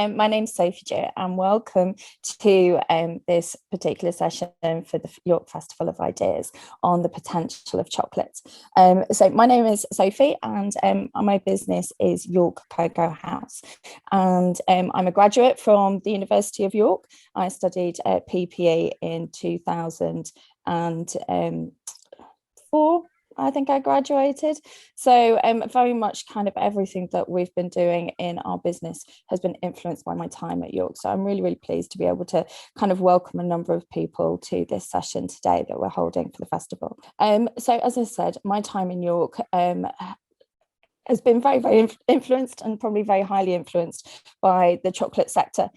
My name's Sophie, Jewett, and welcome to this particular session for the York Festival of Ideas on the potential of chocolate. So my name is Sophie, and my business is York Cocoa House. And I'm a graduate from the University of York. I studied PPE in 2004. I think I graduated. So very much kind of everything that we've been doing in our business has been influenced by my time at York. So I'm really, really pleased to be able to kind of welcome a number of people to this session today that we're holding for the festival. So as I said, my time in York has been very, very influenced and probably very highly influenced by the chocolate sector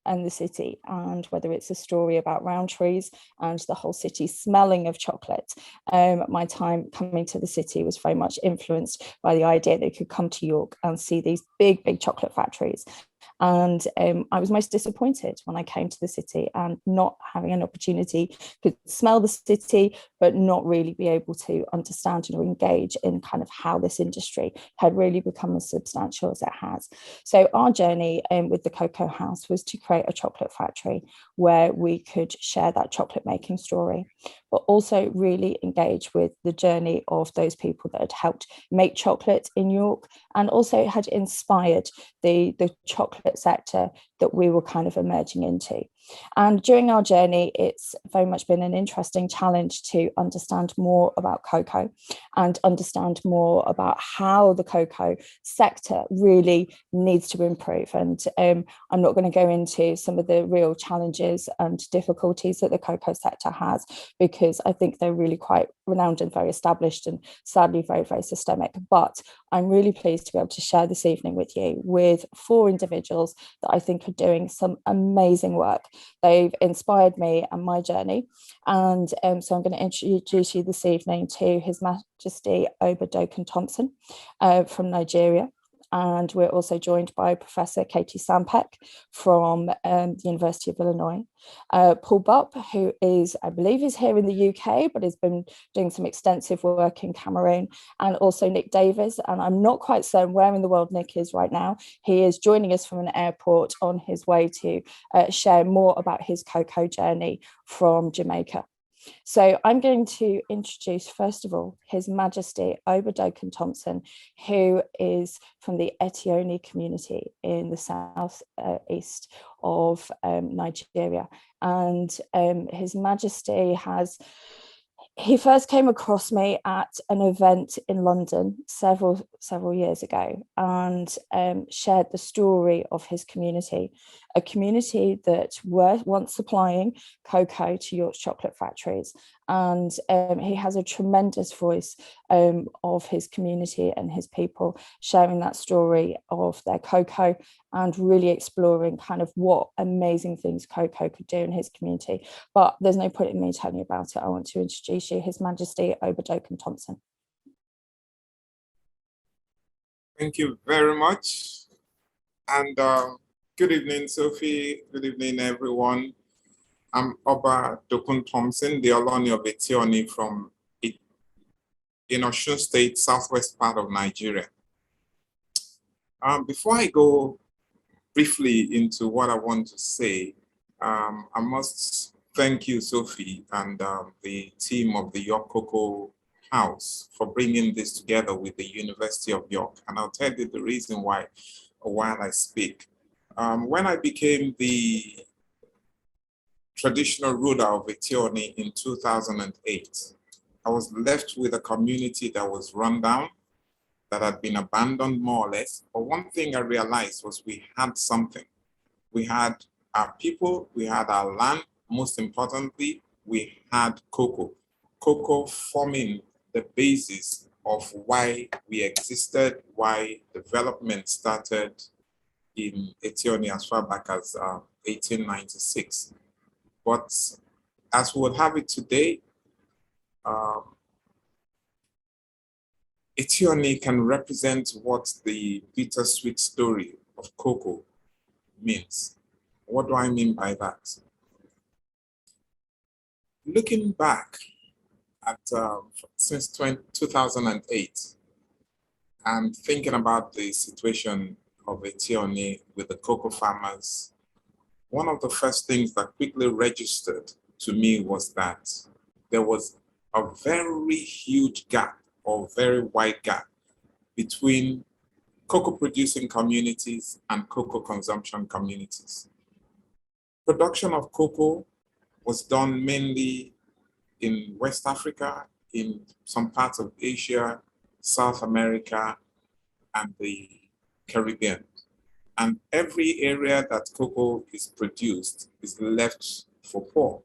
and the city, and whether it's a story about round trees and the whole city smelling of chocolate. My time coming to the city was very much influenced by the idea that you could come to York and see these big, big chocolate factories. And I was most disappointed when I came to the city and not having an opportunity to smell the city, but not really be able to understand and engage in kind of how this industry had really become as substantial as it has. So our journey with the Cocoa House was to create a chocolate factory where we could share that chocolate making story, but also really engage with the journey of those people that had helped make chocolate in York and also had inspired the chocolate sector that we were kind of emerging into. And during our journey, it's very much been an interesting challenge to understand more about cocoa and understand more about how the cocoa sector really needs to improve. And I'm not going to go into some of the real challenges and difficulties that the cocoa sector has, because I think they're really quite renowned and very established and sadly very, very systemic. But I'm really pleased to be able to share this evening with you with 4 individuals that I think are doing some amazing work. They've inspired me and my journey. And so I'm going to introduce you this evening to His Majesty Dokun Thompson from Nigeria. And we're also joined by Professor Katie Sampeck from the University of Illinois. Paul Bupp, who is, I believe, is here in the UK, but has been doing some extensive work in Cameroon, and also Nick Davis. And I'm not quite certain where in the world Nick is right now. He is joining us from an airport on his way to share more about his cocoa journey from Jamaica. So I'm going to introduce, first of all, His Majesty Dokun Thompson, who is from the Etioni community in the south east of Nigeria. And His Majesty he first came across me at an event in London several years ago and shared the story of his community, a community that were once supplying cocoa to York's chocolate factories. And he has a tremendous voice of his community and his people, sharing that story of their cocoa and really exploring kind of what amazing things cocoa could do in his community. But there's no point in me telling you about it. I want to introduce you, His Majesty Dokun Thompson. Thank you very much. And good evening, Sophie. Good evening, everyone. I'm Oba Dokun Thompson, the Oloni of Etioni from in Osun State, southwest part of Nigeria. Before I go briefly into what I want to say, I must thank you, Sophie, and the team of the York Cocoa House for bringing this together with the University of York. And I'll tell you the reason why while I speak. When I became the traditional ruler of Etioni in 2008, I was left with a community that was run down, that had been abandoned more or less. But one thing I realized was we had something. We had our people, we had our land, most importantly, we had cocoa. Cocoa forming the basis of why we existed, why development started in Etioni as far back as 1896. But as we would have it today, Etioni can represent what the bittersweet story of cocoa means. What do I mean by that? Looking back at since 2008 and thinking about the situation of Etione with the cocoa farmers, one of the first things that quickly registered to me was that there was a very huge gap or very wide gap between cocoa producing communities and cocoa consumption communities. Production of cocoa was done mainly in West Africa, in some parts of Asia, South America, and the Caribbean. And every area that cocoa is produced is left for poor.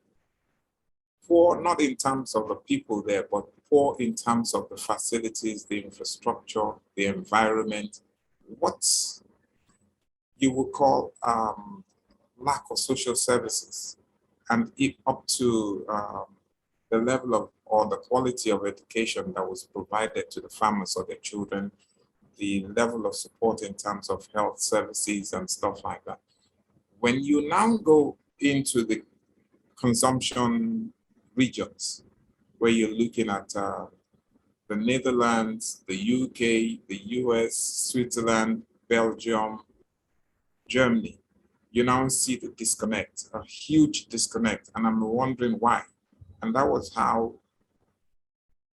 Poor not in terms of the people there, but poor in terms of the facilities, the infrastructure, the environment, what you would call lack of social services, and up to the level of or the quality of education that was provided to the farmers or their children, the level of support in terms of health services and stuff like that. When you now go into the consumption regions, where you're looking at the Netherlands, the UK, the US, Switzerland, Belgium, Germany, you now see the disconnect, a huge disconnect, and I'm wondering why. And that was how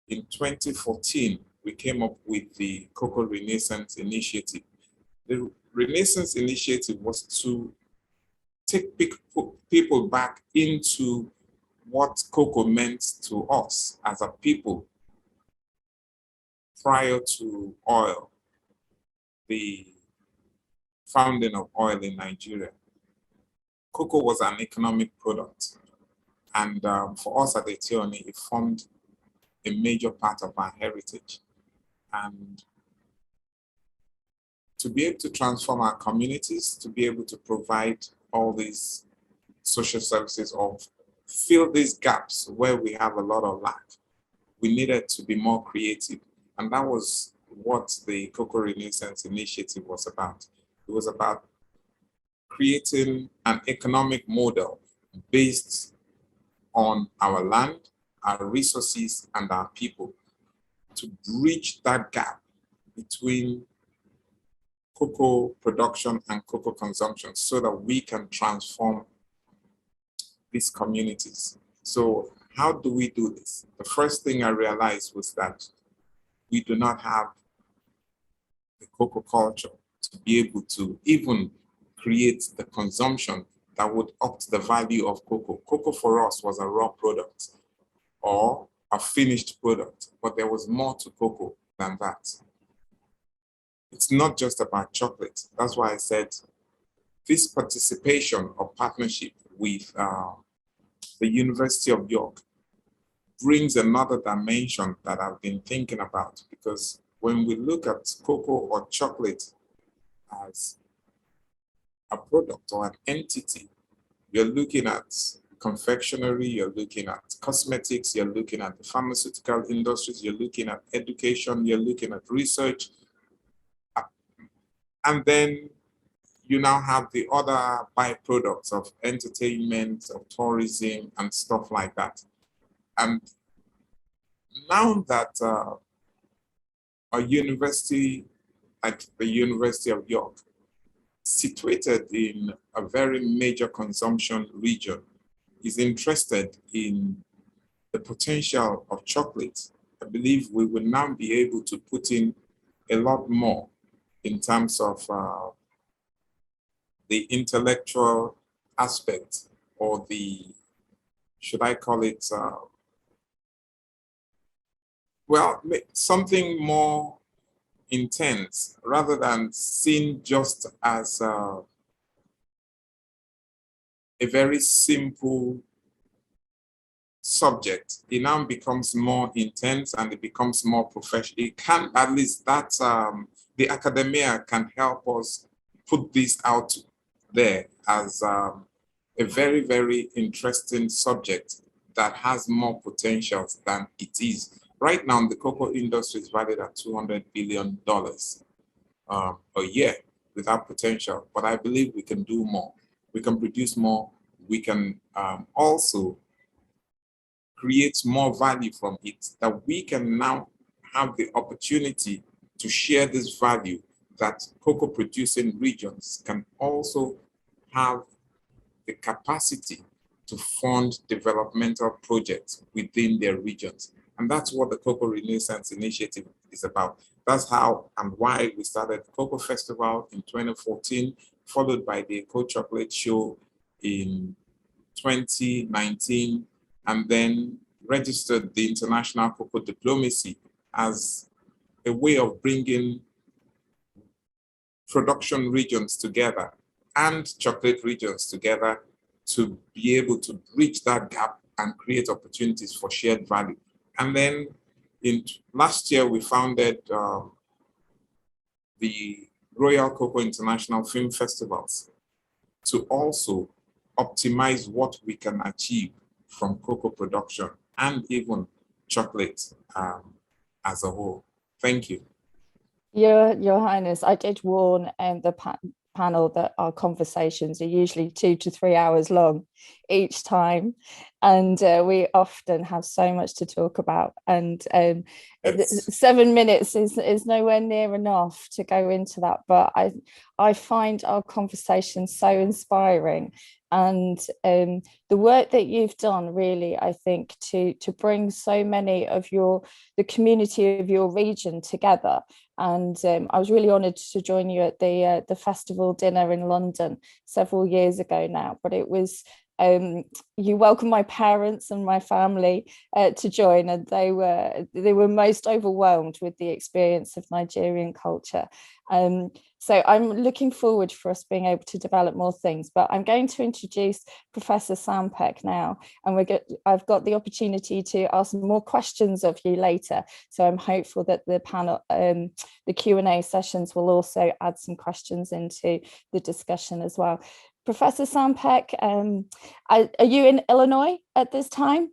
in 2014, we came up with the Cocoa Renaissance Initiative. The Renaissance Initiative was to take people back into what cocoa meant to us as a people prior to oil, the founding of oil in Nigeria. Cocoa was an economic product. And for us at Etione, it formed a major part of our heritage. And to be able to transform our communities, to be able to provide all these social services or fill these gaps where we have a lot of lack, we needed to be more creative. And that was what the Cocoa Renaissance Initiative was about. It was about creating an economic model based on our land, our resources, and our people to bridge that gap between cocoa production and cocoa consumption so that we can transform these communities. So how do we do this? The first thing I realized was that we do not have the cocoa culture to be able to even create the consumption that would up the value of cocoa. Cocoa for us was a raw product or a finished product, but there was more to cocoa than that. It's not just about chocolate. That's why I said this participation or partnership with the University of York brings another dimension that I've been thinking about, because when we look at cocoa or chocolate as a product or an entity, you're looking at confectionery, you're looking at cosmetics, you're looking at the pharmaceutical industries, you're looking at education, you're looking at research. And then you now have the other byproducts of entertainment, of tourism, and stuff like that. And now that a university like the University of York, situated in a very major consumption region, is interested in the potential of chocolate, I believe we will now be able to put in a lot more in terms of the intellectual aspect, or the, should I call it, well, something more intense, rather than seen just as a very simple subject. It now becomes more intense and it becomes more professional. It can, at least that the academia can help us put this out there as a very, very interesting subject that has more potentials than it is. Right now, the cocoa industry is valued at $200 billion a year without potential, but I believe we can do more. We can produce more. We can also create more value from it, that we can now have the opportunity to share this value that cocoa producing regions can also have the capacity to fund developmental projects within their regions. And that's what the Cocoa Renaissance Initiative is about. That's how and why we started Cocoa Festival in 2014, followed by the Eco Chocolate Show in 2019, and then registered the International Cocoa Diplomacy as a way of bringing production regions together and chocolate regions together to be able to bridge that gap and create opportunities for shared value. And then last year, we founded the Royal Cocoa International Film Festivals to also optimize what we can achieve from cocoa production and even chocolate as a whole. Thank you. Your Highness, I did warn the panel that our conversations are usually 2 to 3 hours long each time, and we often have so much to talk about, and 7 minutes is nowhere near enough to go into that, but I find our conversation so inspiring, and the work that you've done really, I think, to bring so many of the community of your region together. And I was really honoured to join you at the festival dinner in London several years ago now, but it was you welcomed my parents and my family to join, and they were most overwhelmed with the experience of Nigerian culture. So I'm looking forward for us being able to develop more things, but I'm going to introduce Professor Sampeck now, and I've got the opportunity to ask more questions of you later. So I'm hopeful that the panel, the Q&A sessions will also add some questions into the discussion as well. Professor Sampeck, are you in Illinois at this time?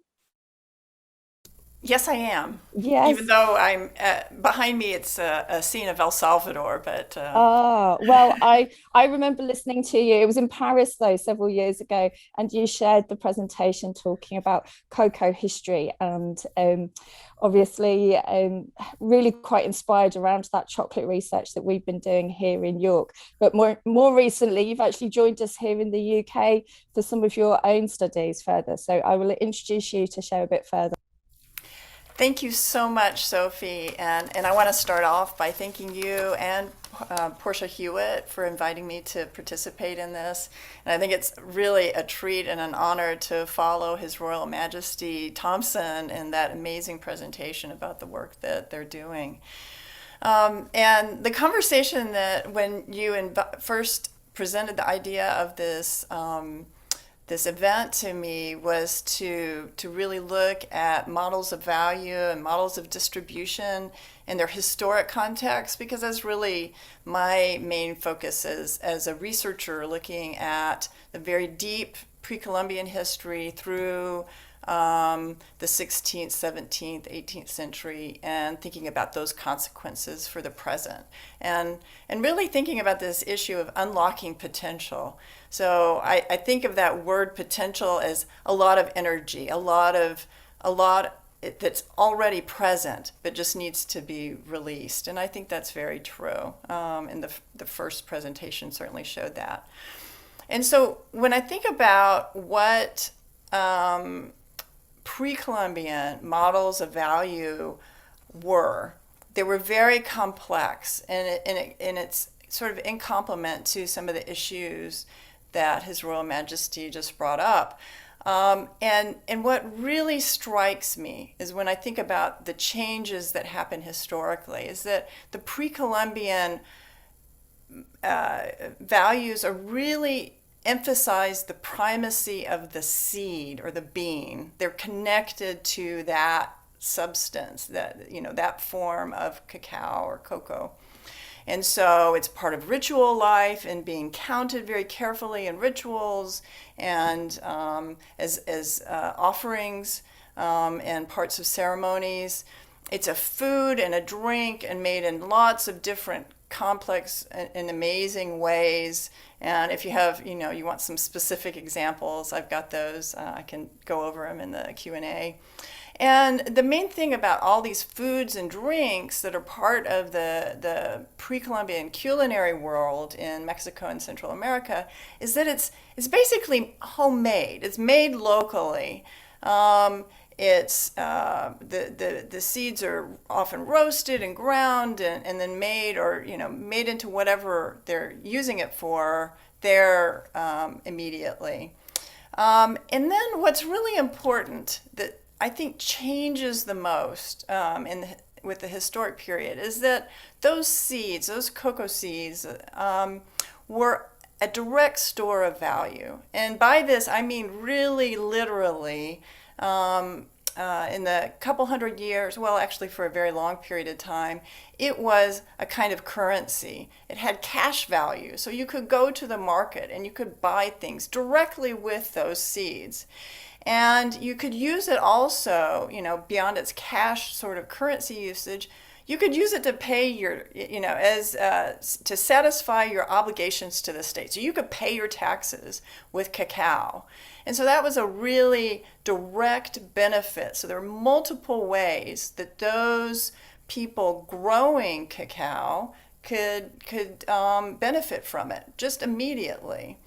Yes, I am. Yes. Even though I'm behind me, it's a scene of El Salvador, but well, I remember listening to you. It was in Paris though, several years ago, and you shared the presentation talking about cocoa history, and obviously really quite inspired around that chocolate research that we've been doing here in York. But more recently, you've actually joined us here in the UK for some of your own studies further. So I will introduce you to share a bit further. Thank you so much, Sophie. And I want to start off by thanking you and Portia Jewett for inviting me to participate in this. And I think it's really a treat and an honor to follow His Royal Majesty Thompson in that amazing presentation about the work that they're doing. And the conversation that when you first presented the idea of this event to me was to really look at models of value and models of distribution in their historic context, because that's really my main focus as a researcher, looking at the very deep pre-Columbian history through the 16th, 17th, 18th century, and thinking about those consequences for the present, and really thinking about this issue of unlocking potential. So I think of that word potential as a lot of energy, a lot that's already present, but just needs to be released. And I think that's very true. And the first presentation certainly showed that. And so when I think about what pre-Columbian models of value they were very complex, and it's sort of in complement to some of the issues that His Royal Majesty just brought up. And what really strikes me is when I think about the changes that happen historically, is that the pre-Columbian values are really emphasize the primacy of the seed or the bean. They're connected to that substance, that form of cacao or cocoa. And so it's part of ritual life and being counted very carefully in rituals and as offerings and parts of ceremonies. It's a food and a drink and made in lots of different complex and amazing ways. And if you have, you want some specific examples, I've got those. I can go over them in the Q&A. And the main thing about all these foods and drinks that are part of the pre-Columbian culinary world in Mexico and Central America is that it's basically homemade. It's made locally. It's the seeds are often roasted and ground and then made, or made into whatever they're using it for there immediately. And then what's really important that I think changes the most with the historic period is that those seeds, those cocoa seeds, were a direct store of value. And by this, I mean really literally, in the couple hundred years, well, actually for a very long period of time, it was a kind of currency. It had cash value. So you could go to the market and you could buy things directly with those seeds. And you could use it also, beyond its cash sort of currency usage, you could use it to pay your, to satisfy your obligations to the state. So you could pay your taxes with cacao. And so that was a really direct benefit. So there are multiple ways that those people growing cacao could benefit from it just immediately.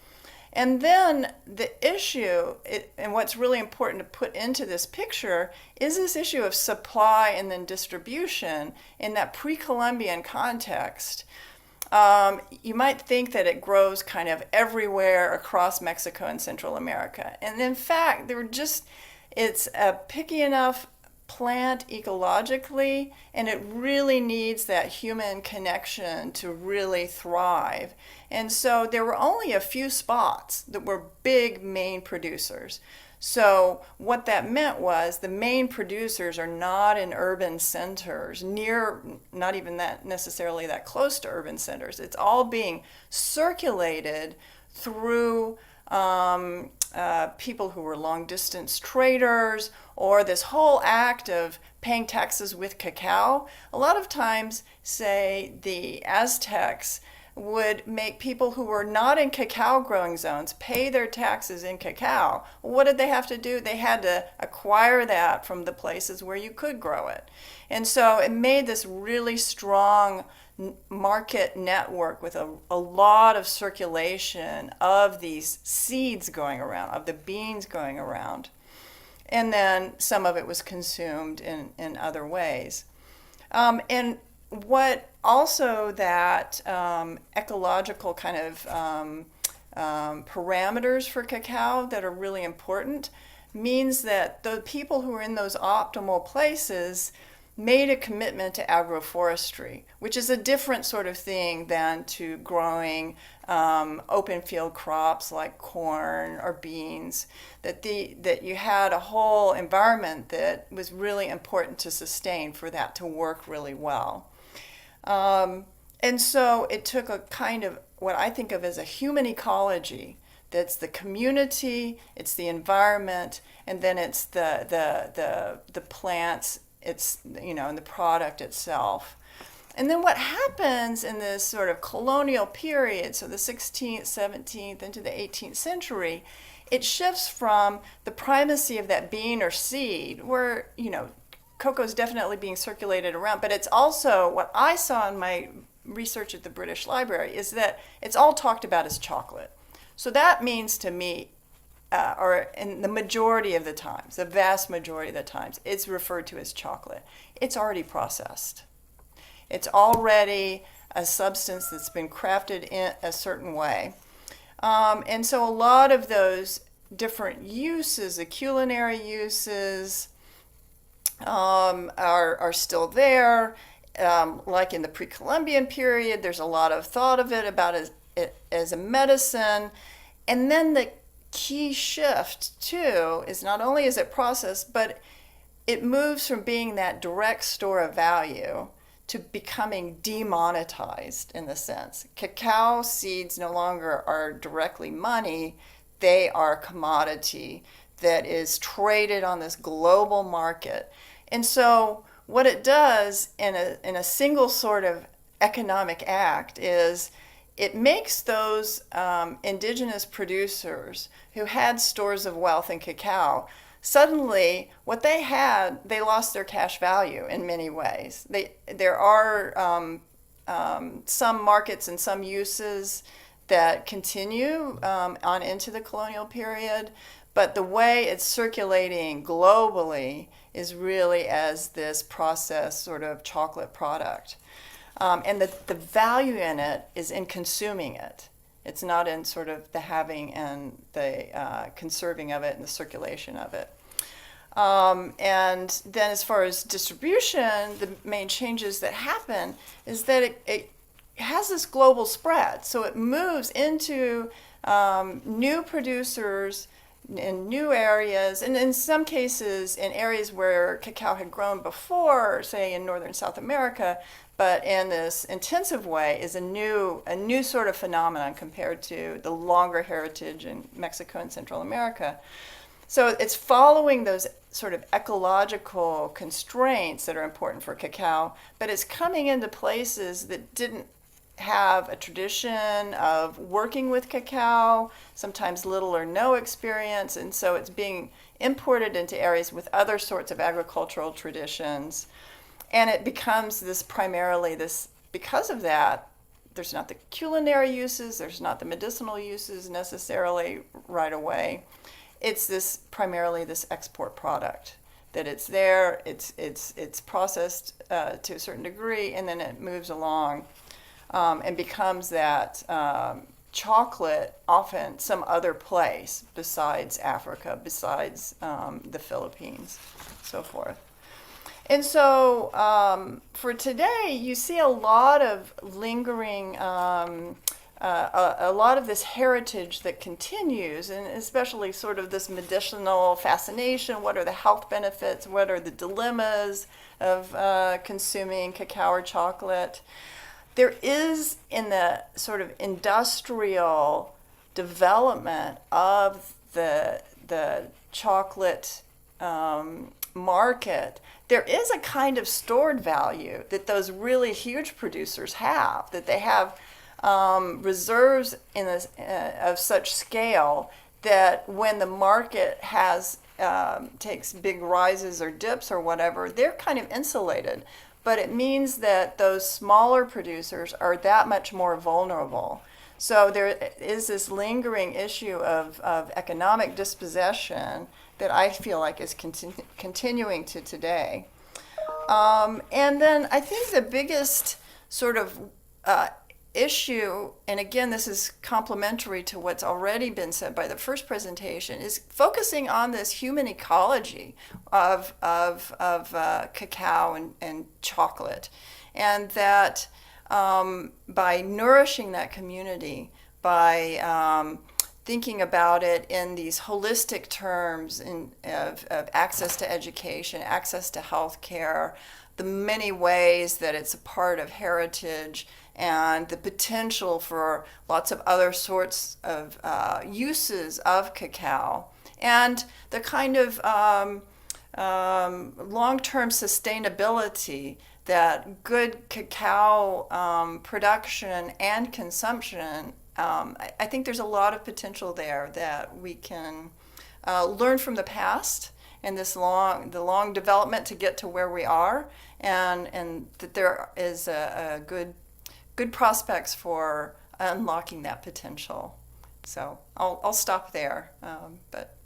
And then the issue, and what's really important to put into this picture, is this issue of supply and then distribution in that pre-Columbian context. You might think that it grows kind of everywhere across Mexico and Central America. And in fact, it's a picky enough plant ecologically, and it really needs that human connection to really thrive. And so there were only a few spots that were big main producers. So what that meant was the main producers are not in urban centers, not even that necessarily that close to urban centers. It's all being circulated through people who were long distance traders, or this whole act of paying taxes with cacao. A lot of times, say, the Aztecs would make people who were not in cacao growing zones pay their taxes in cacao. What did they have to do? They had to acquire that from the places where you could grow it. And so it made this really strong market network with a lot of circulation of these seeds going around, of the beans going around. And then some of it was consumed in other ways. And what also that ecological kind of parameters for cacao that are really important means that the people who are in those optimal places made a commitment to agroforestry, which is a different sort of thing than to growing open field crops like corn or beans, that you had a whole environment that was really important to sustain for that to work really well. And so it took a kind of what I think of as a human ecology. That's the community, it's the environment, and then it's the plants, it's and the product itself. And then what happens in this sort of colonial period, so the 16th, 17th, into the 18th century, it shifts from the primacy of that bean or seed, where cocoa is definitely being circulated around, but it's also what I saw in my research at the British Library is that it's all talked about as chocolate. So that means to me, or in the majority of the times, the vast majority of the times, it's referred to as chocolate. It's already processed. It's already a substance that's been crafted in a certain way. And so a lot of those different uses, the culinary uses, are still there. Like in the pre-Columbian period, there's a lot of thought of it about it as a medicine. And then the key shift too is not only is it processed, but it moves from being that direct store of value to becoming demonetized in the sense. Cacao seeds no longer are directly money, they are commodity that is traded on this global market. And so what it does in a single sort of economic act is it makes those indigenous producers who had stores of wealth in cacao suddenly what they had, they lost their cash value in many ways. There are some markets and some uses that continue on into the colonial period, but the way it's circulating globally is really as this processed sort of chocolate product. And the value in it is in consuming it. It's not in sort of the having and the conserving of it and the circulation of it. And then as far as distribution, the main changes that happen is that it has this global spread. So it moves into new producers in new areas, and in some cases in areas where cacao had grown before, say in Northern South America, but in this intensive way is a new sort of phenomenon compared to the longer heritage in Mexico and Central America. So it's following those sort of ecological constraints that are important for cacao, but it's coming into places that didn't have a tradition of working with cacao, sometimes little or no experience, and so it's being imported into areas with other sorts of agricultural traditions. And it becomes because of that, there's not the culinary uses, there's not the medicinal uses necessarily right away. It's primarily this export product, that it's there, it's processed to a certain degree, and then it moves along and becomes that chocolate often some other place besides Africa, besides the Philippines, so forth. And so for today, you see a lot of lingering, a lot of this heritage that continues, and especially sort of this medicinal fascination. What are the health benefits? What are the dilemmas of consuming cacao or chocolate? There is, in the sort of industrial development of the chocolate market, there is a kind of stored value that those really huge producers have, that they have reserves of such scale that when the market takes big rises or dips or whatever, they're kind of insulated. But it means that those smaller producers are that much more vulnerable. So there is this lingering issue of economic dispossession that I feel like is continuing to today. And then I think the biggest sort of issue, and again, this is complementary to what's already been said by the first presentation, is focusing on this human ecology of cacao and chocolate, and that by nourishing that community, by thinking about it in these holistic terms of access to education, access to health care, the many ways that it's a part of heritage, and the potential for lots of other sorts of uses of cacao, and the kind of long-term sustainability that good cacao production and consumption, I think there's a lot of potential there that we can learn from the past and the long development to get to where we are, and that there is a good prospects for unlocking that potential. So I'll stop there, but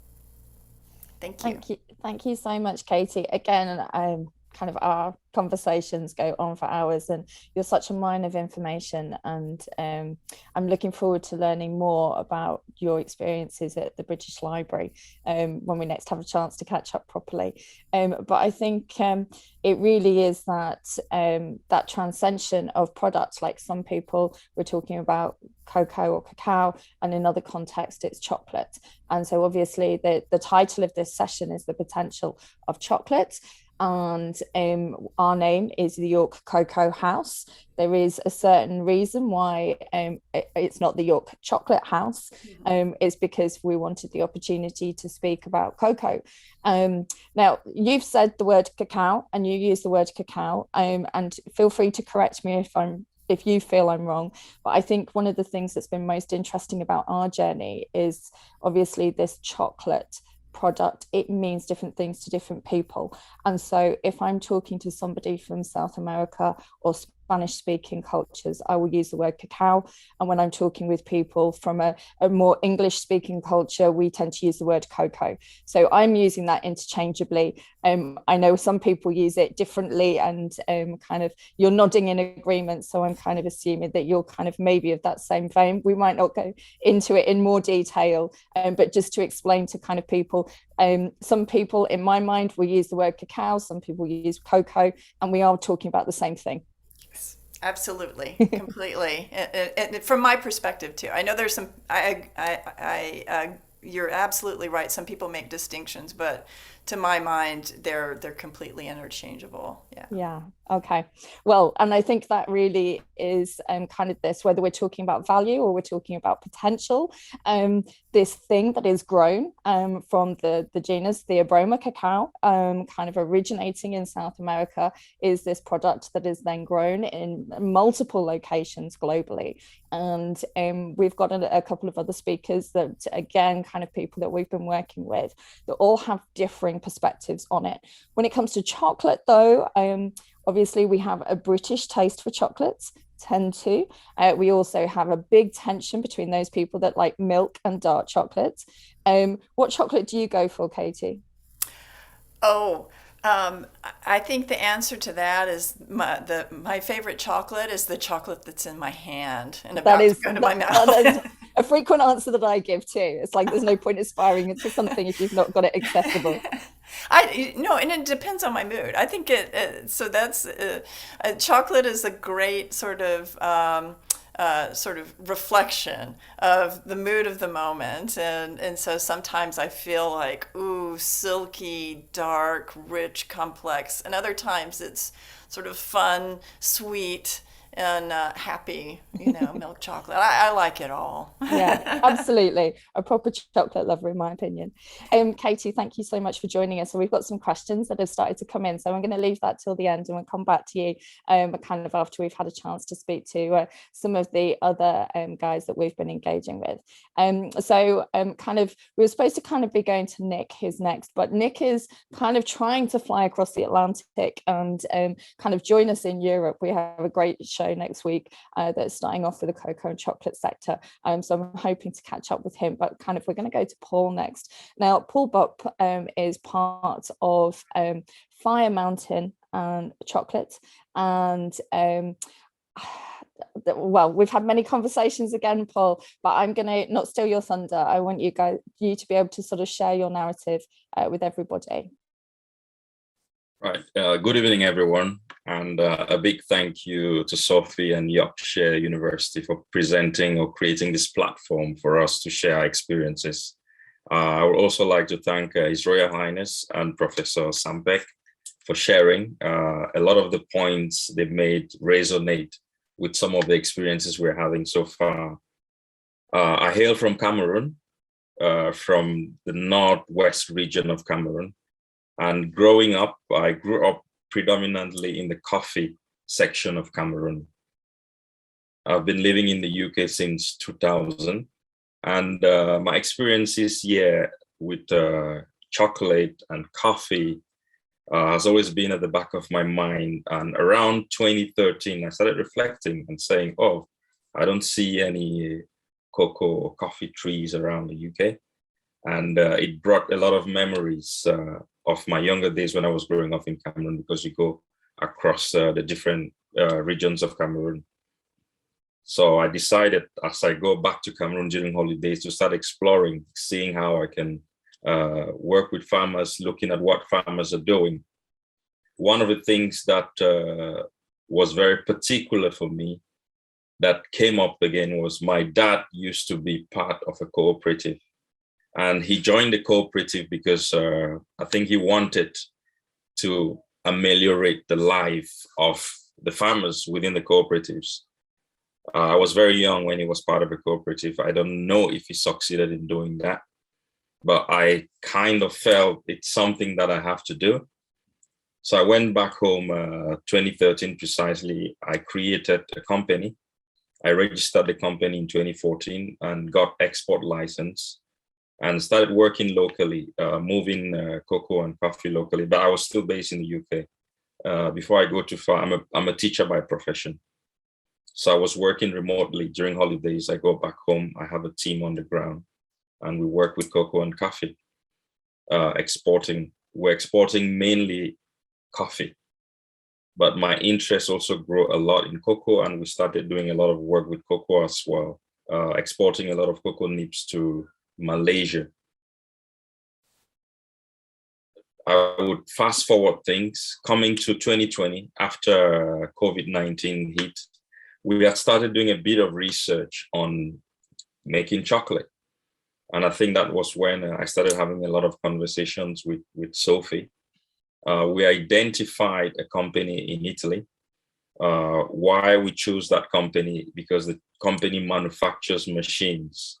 thank you. Thank you so much, Katie. Again, kind of our conversations go on for hours, and you're such a mine of information, and I'm looking forward to learning more about your experiences at the British Library when we next have a chance to catch up properly. But I think it really is that that transcension of products. Like some people were talking about cocoa or cacao, and in other contexts it's chocolate. And so obviously the title of this session is The Potential of Chocolate. And our name is the York Cocoa House. There is a certain reason why it's not the York Chocolate House. It's because we wanted the opportunity to speak about cocoa. Now, you've said the word cacao, and you use the word cacao, and feel free to correct me if you feel I'm wrong. But I think one of the things that's been most interesting about our journey is obviously this chocolate product, it means different things to different people. And so if I'm talking to somebody from South America or Spanish speaking cultures, I will use the word cacao. And when I'm talking with people from a more English speaking culture, we tend to use the word cocoa. So I'm using that interchangeably. I know some people use it differently, and kind of you're nodding in agreement. So I'm kind of assuming that you're kind of maybe of that same vein. We might not go into it in more detail, but just to explain to kind of people, some people in my mind will use the word cacao, some people use cocoa, and we are talking about the same thing. Absolutely, completely. And from my perspective too, I know there's some. You're absolutely right. Some people make distinctions, but to my mind, they're completely interchangeable. Yeah. Yeah. Okay. Well, and I think that really is kind of this, whether we're talking about value or we're talking about potential, this thing that is grown from the genus Theobroma cacao, kind of originating in South America, is this product that is then grown in multiple locations globally. And we've got a couple of other speakers that, again, kind of people that we've been working with that all have differing perspectives on it. When it comes to chocolate, though, obviously we have a British taste for chocolates, tend to. We also have a big tension between those people that like milk and dark chocolates. What chocolate do you go for, Katie? Oh, I think the answer to that is my favorite chocolate is the chocolate that's in my hand and That about to is go to my that is mouth. a frequent answer that I give too. It's like there's no point aspiring into something if you've not got it accessible. No, and it depends on my mood. I think so that's chocolate is a great sort of reflection of the mood of the moment, and so sometimes I feel like, ooh, silky, dark, rich, complex, and other times it's sort of fun, sweet, and happy, milk chocolate. I like it all. Yeah, absolutely. A proper chocolate lover, in my opinion. Katie, thank you so much for joining us. So we've got some questions that have started to come in. So I'm going to leave that till the end and we'll come back to you kind of after we've had a chance to speak to some of the other guys that we've been engaging with. Kind of, we were supposed to kind of be going to Nick, who's next, but Nick is kind of trying to fly across the Atlantic and kind of join us in Europe. We have a great show next week that's starting off with the cocoa and chocolate sector. So I'm hoping to catch up with him, but kind of we're going to go to Paul next. Now, Paul Buck is part of Fire Mountain and Chocolate, and well, we've had many conversations again, Paul, but I'm going to not steal your thunder. I want you to be able to sort of share your narrative with everybody. Right. Good evening, everyone. And a big thank you to Sophie and Yorkshire University for presenting or creating this platform for us to share our experiences. I would also like to thank His Royal Highness and Professor Sampeck for sharing. A lot of the points they've made resonate with some of the experiences we're having so far. I hail from Cameroon, from the northwest region of Cameroon. And growing up, I grew up predominantly in the coffee section of Cameroon. I've been living in the UK since 2000. And my experiences here with chocolate and coffee has always been at the back of my mind. And around 2013, I started reflecting and saying, oh, I don't see any cocoa or coffee trees around the UK. And it brought a lot of memories of my younger days when I was growing up in Cameroon, because you go across the different regions of Cameroon. So I decided as I go back to Cameroon during holidays to start exploring, seeing how I can work with farmers, looking at what farmers are doing. One of the things that was very particular for me that came up again was my dad used to be part of a cooperative. And he joined the cooperative because I think he wanted to ameliorate the life of the farmers within the cooperatives. I was very young when he was part of a cooperative. I don't know if he succeeded in doing that, but I kind of felt it's something that I have to do. So I went back home 2013 precisely. I created a company. I registered the company in 2014 and got export license. and started working locally, moving cocoa and coffee locally, but I was still based in the UK. Before I go too far, I'm a teacher by profession. So I was working remotely during holidays. I go back home, I have a team on the ground, and we work with cocoa and coffee, exporting. We're exporting mainly coffee, but my interest also grew a lot in cocoa, and we started doing a lot of work with cocoa as well, exporting a lot of cocoa nibs to Malaysia. I would fast forward things. Coming to 2020, after COVID-19 hit, we had started doing a bit of research on making chocolate. And I think that was when I started having a lot of conversations with Sophie. We identified a company in Italy. Why we chose that company? Because the company manufactures machines.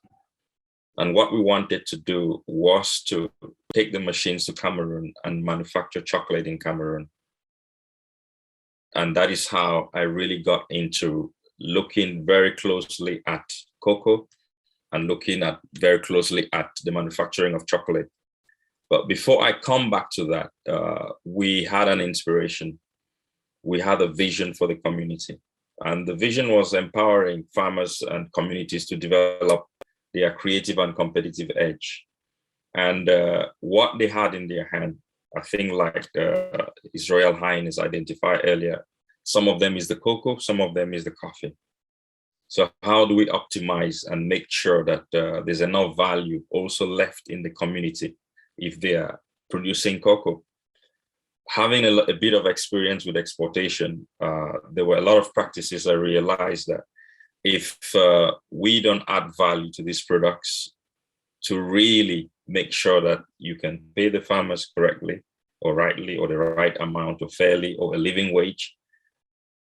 And what we wanted to do was to take the machines to Cameroon and manufacture chocolate in Cameroon. And that is how I really got into looking very closely at cocoa and looking at very closely at the manufacturing of chocolate. But before I come back to that, we had an inspiration. We had a vision for the community. And the vision was empowering farmers and communities to develop their creative and competitive edge. And what they had in their hand, I think like His Royal Highness identified earlier, some of them is the cocoa, some of them is the coffee. So how do we optimize and make sure that there's enough value also left in the community if they are producing cocoa? Having a bit of experience with exportation, there were a lot of practices I realized that if we don't add value to these products to really make sure that you can pay the farmers correctly or rightly or the right amount or fairly or a living wage,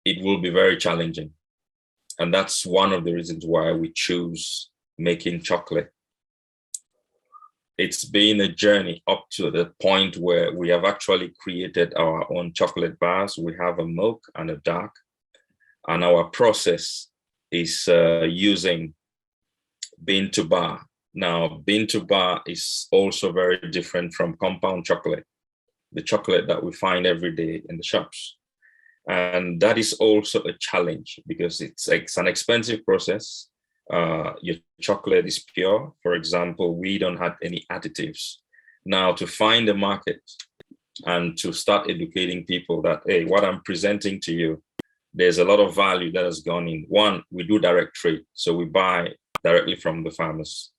it will be very challenging. And that's one of the reasons why we choose making chocolate. It's been a journey up to the point where we have actually created our own chocolate bars. We have a milk and a dark, and our process is using bean to bar. Now, bean to bar is also very different from compound chocolate, the chocolate that we find every day in the shops. And that is also a challenge because it's an expensive process. Your chocolate is pure. For example, we don't have any additives. Now, to find a market and to start educating people that, hey, what I'm presenting to you, there's a lot of value that has gone in. One, we do direct trade, so we buy directly from the farmers.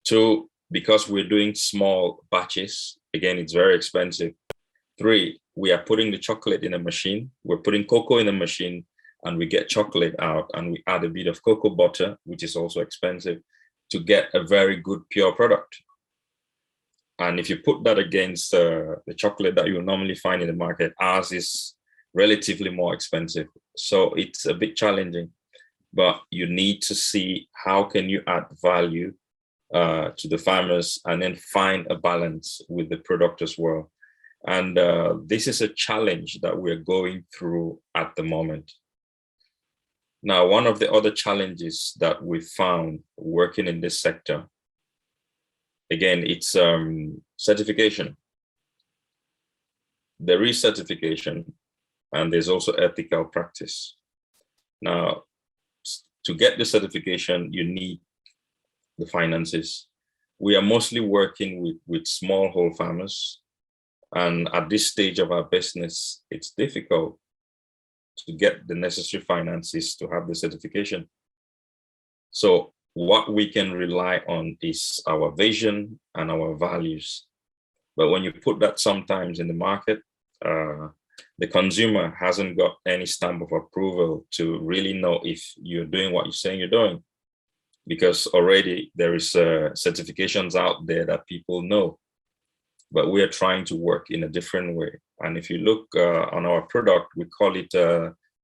Two, because we're doing small batches, again, it's very expensive. Three, we are putting the chocolate in a machine. We're putting cocoa in a machine and we get chocolate out and we add a bit of cocoa butter, which is also expensive, to get a very good pure product. And if you put that against the chocolate that you normally find in the market, ours is relatively more expensive. So it's a bit challenging, but you need to see how can you add value to the farmers and then find a balance with the product as well. And this is a challenge that we're going through at the moment. Now, one of the other challenges that we found working in this sector, again, it's certification. There is certification and there's also ethical practice. Now, to get the certification, you need the finances. We are mostly working with smallholder farmers. And at this stage of our business, it's difficult to get the necessary finances to have the certification. So what we can rely on is our vision and our values. But when you put that sometimes in the market, the consumer hasn't got any stamp of approval to really know if you're doing what you're saying you're doing. Because already there is certifications out there that people know. But we are trying to work in a different way. And if you look on our product, we call it,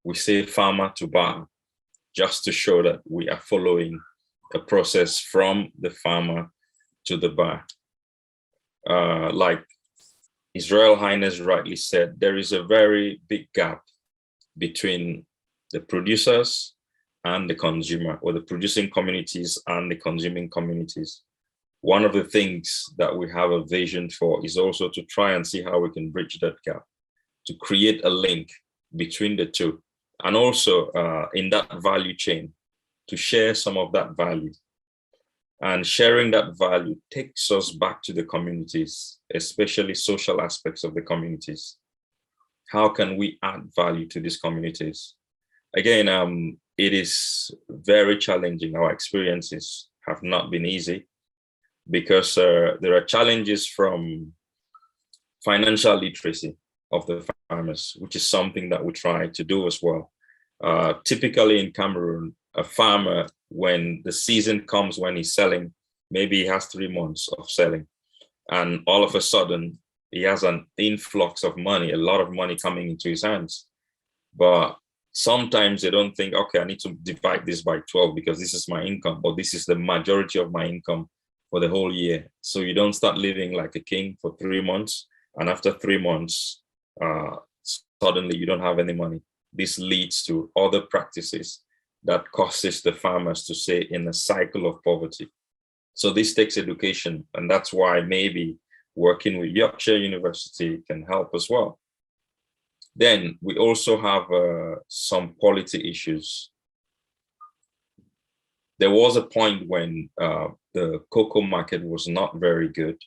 we say farmer to bar, just to show that we are following a process from the farmer to the bar. Like His Royal Highness rightly said, there is a very big gap between the producers and the consumer, or the producing communities and the consuming communities. one of the things that we have a vision for is also to try and see how we can bridge that gap, to create a link between the two, and also in that value chain, to share some of that value. And sharing that value takes us back to the communities, especially social aspects of the communities. How can we add value to these communities? Again, it is very challenging. Our experiences have not been easy because there are challenges from financial literacy of the farmers, which is something that we try to do as well. Typically in Cameroon, a farmer, when the season comes when he's selling, maybe he has 3 months of selling, and all of a sudden he has an influx of money, a lot of money coming into his hands. But sometimes they don't think, okay, I need to divide this by 12 because this is my income, or this is the majority of my income for the whole year. So you don't start living like a king for 3 months, and after 3 months, suddenly you don't have any money. This leads to other practices that causes the farmers to stay in a cycle of poverty. So this takes education, and that's why maybe working with Yorkshire University can help as well. Then we also have some quality issues. There was a point when the cocoa market was not very good.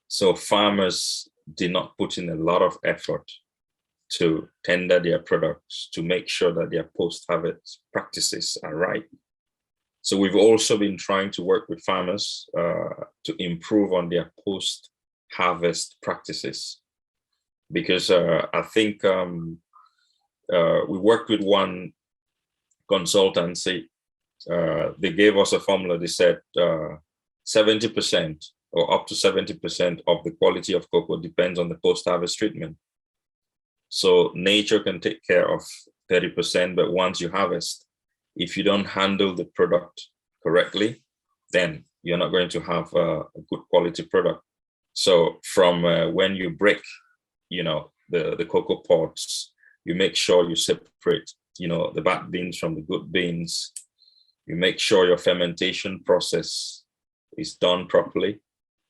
So farmers did not put in a lot of effort to tender their products, to make sure that their post-harvest practices are right. So we've also been trying to work with farmers to improve on their post-harvest practices. Because I think we worked with one consultancy. They gave us a formula. They said 70% or up to 70% of the quality of cocoa depends on the post-harvest treatment. So nature can take care of 30%, but once you harvest, if you don't handle the product correctly, then you're not going to have a good quality product. So from when you break, the cocoa pods, you make sure you separate, the bad beans from the good beans. You make sure your fermentation process is done properly.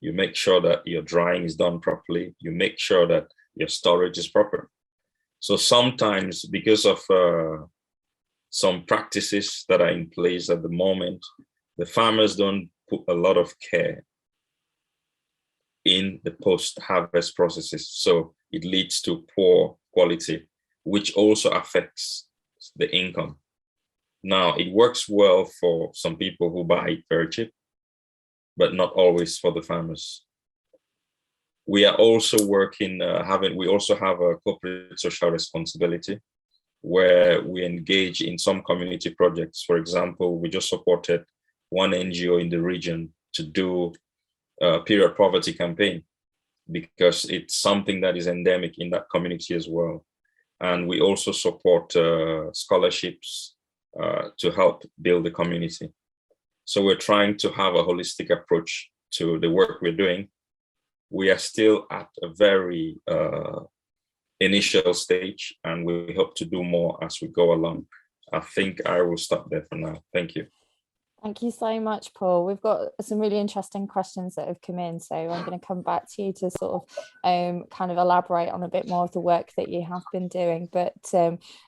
You make sure that your drying is done properly. You make sure that your storage is proper. So sometimes, because of some practices that are in place at the moment, the farmers don't put a lot of care in the post-harvest processes. So it leads to poor quality, which also affects the income. Now, it works well for some people who buy it very cheap, but not always for the farmers. We are also working, we also have a corporate social responsibility where we engage in some community projects. For example, we just supported one NGO in the region to do a period poverty campaign because it's something that is endemic in that community as well. And we also support scholarships to help build the community. So we're trying to have a holistic approach to the work we're doing. We are still at a very initial stage, and we hope to do more as we go along. I think I will stop there for now. Thank you. Thank you so much, Paul. We've got some really interesting questions that have come in, so I'm going to come back to you to sort of kind of elaborate on a bit more of the work that you have been doing. But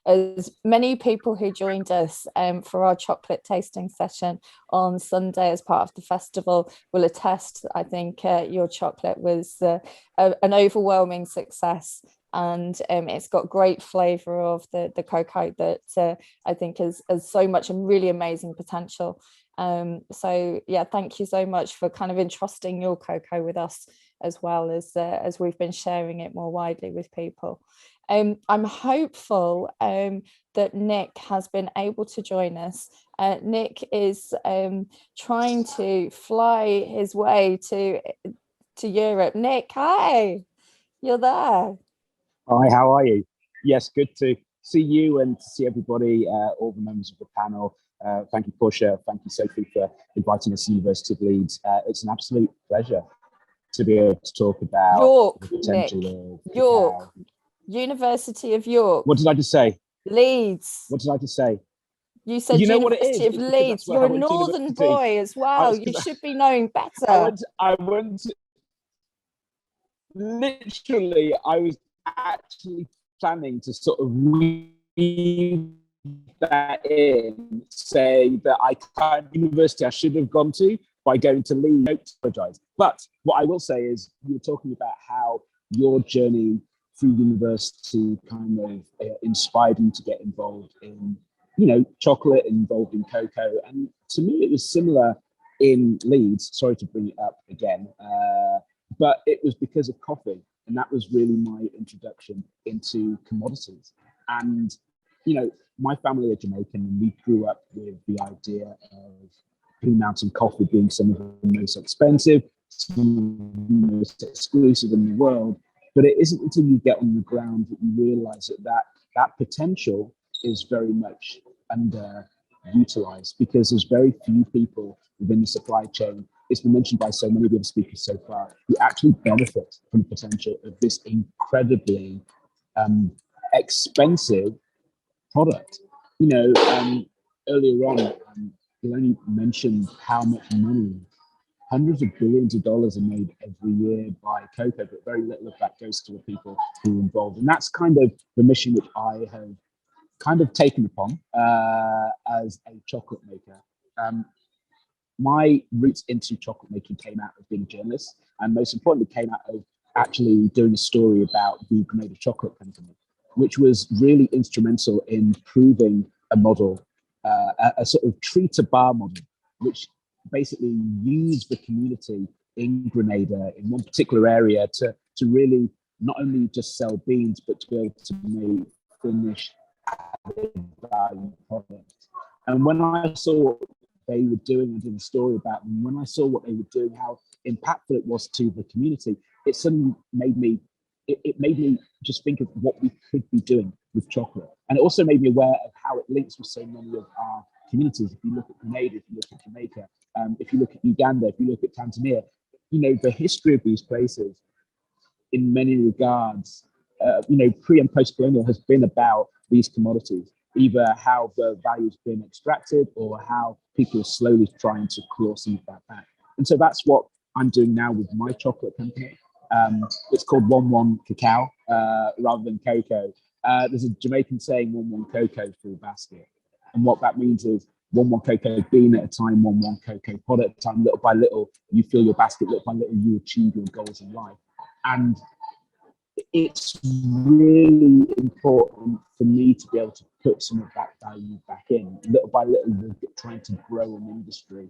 as many people who joined us for our chocolate tasting session on Sunday as part of the festival will attest, I think your chocolate was an overwhelming success. And it's got great flavour of the cocoa that I think has so much and really amazing potential. So yeah, thank you so much for kind of entrusting your cocoa with us as well as we've been sharing it more widely with people. I'm hopeful that Nick has been able to join us. Nick is trying to fly his way to Europe. Nick, hi, you're there. Hi, how are you? Yes, good to see you and to see everybody, all the members of the panel. Thank you, Portia. Thank you, Sophie, for inviting us to University of Leeds. It's an absolute pleasure to be able to talk about York, the potential Nick. of York, University of York. What did I just say? Leeds. What did I just say? You said You know what it is? University of It's because Leeds. that's where You're I a went to northern university. boy as well. It's You 'cause should be knowing I better. literally, I was actually planning to sort of weave that in, saying that I can't university I should have gone to by going to Leeds. I don't apologize. But what I will say is, you were talking about how your journey through university kind of inspired you to get involved in, you know, chocolate, involved in cocoa. And to me, it was similar in Leeds. Sorry to bring it up again. But it was because of coffee. And that was really my introduction into commodities. And, you know, my family are Jamaican, and we grew up with the idea of Blue Mountain coffee being some of the most expensive, some of the most exclusive in the world. But it isn't until you get on the ground that you realize that potential is very much underutilized, because there's very few people within the supply chain. It's been mentioned by so many of the speakers so far, who actually benefit from the potential of this incredibly expensive product. You know, earlier on, Delaney mentioned how much money, hundreds of billions of dollars, are made every year by cocoa, but very little of that goes to the people who are involved. And that's kind of the mission which I have kind of taken upon as a chocolate maker. My roots into chocolate making came out of being a journalist, and most importantly came out of actually doing a story about the Grenada Chocolate Company, which was really instrumental in proving a model, a sort of tree to bar model, which basically used the community in Grenada in one particular area to really not only just sell beans, but to be able to make finished added value products. And when I saw what they were doing, I did a story about them. When I saw what they were doing, how impactful it was to the community, it suddenly made me, it made me just think of what we could be doing with chocolate. And it also made me aware of how it links with so many of our communities. If you look at Grenada, if you look at Jamaica, if you look at Uganda, if you look at Tanzania, you know, the history of these places in many regards, you know, pre and post-colonial has been about these commodities, either how the value's been extracted or how people are slowly trying to claw some of that back. And so that's what I'm doing now with my chocolate company. It's called 1-1 Cacao rather than cocoa. There's a Jamaican saying, 1-1 cocoa for a basket. And what that means is 1-1 cocoa bean at a time, 1-1 cocoa pod at a time. Little by little, you fill your basket. Little by little, you achieve your goals in life. And it's really important for me to be able to put some of that value back in. Little by little, we're trying to grow an industry.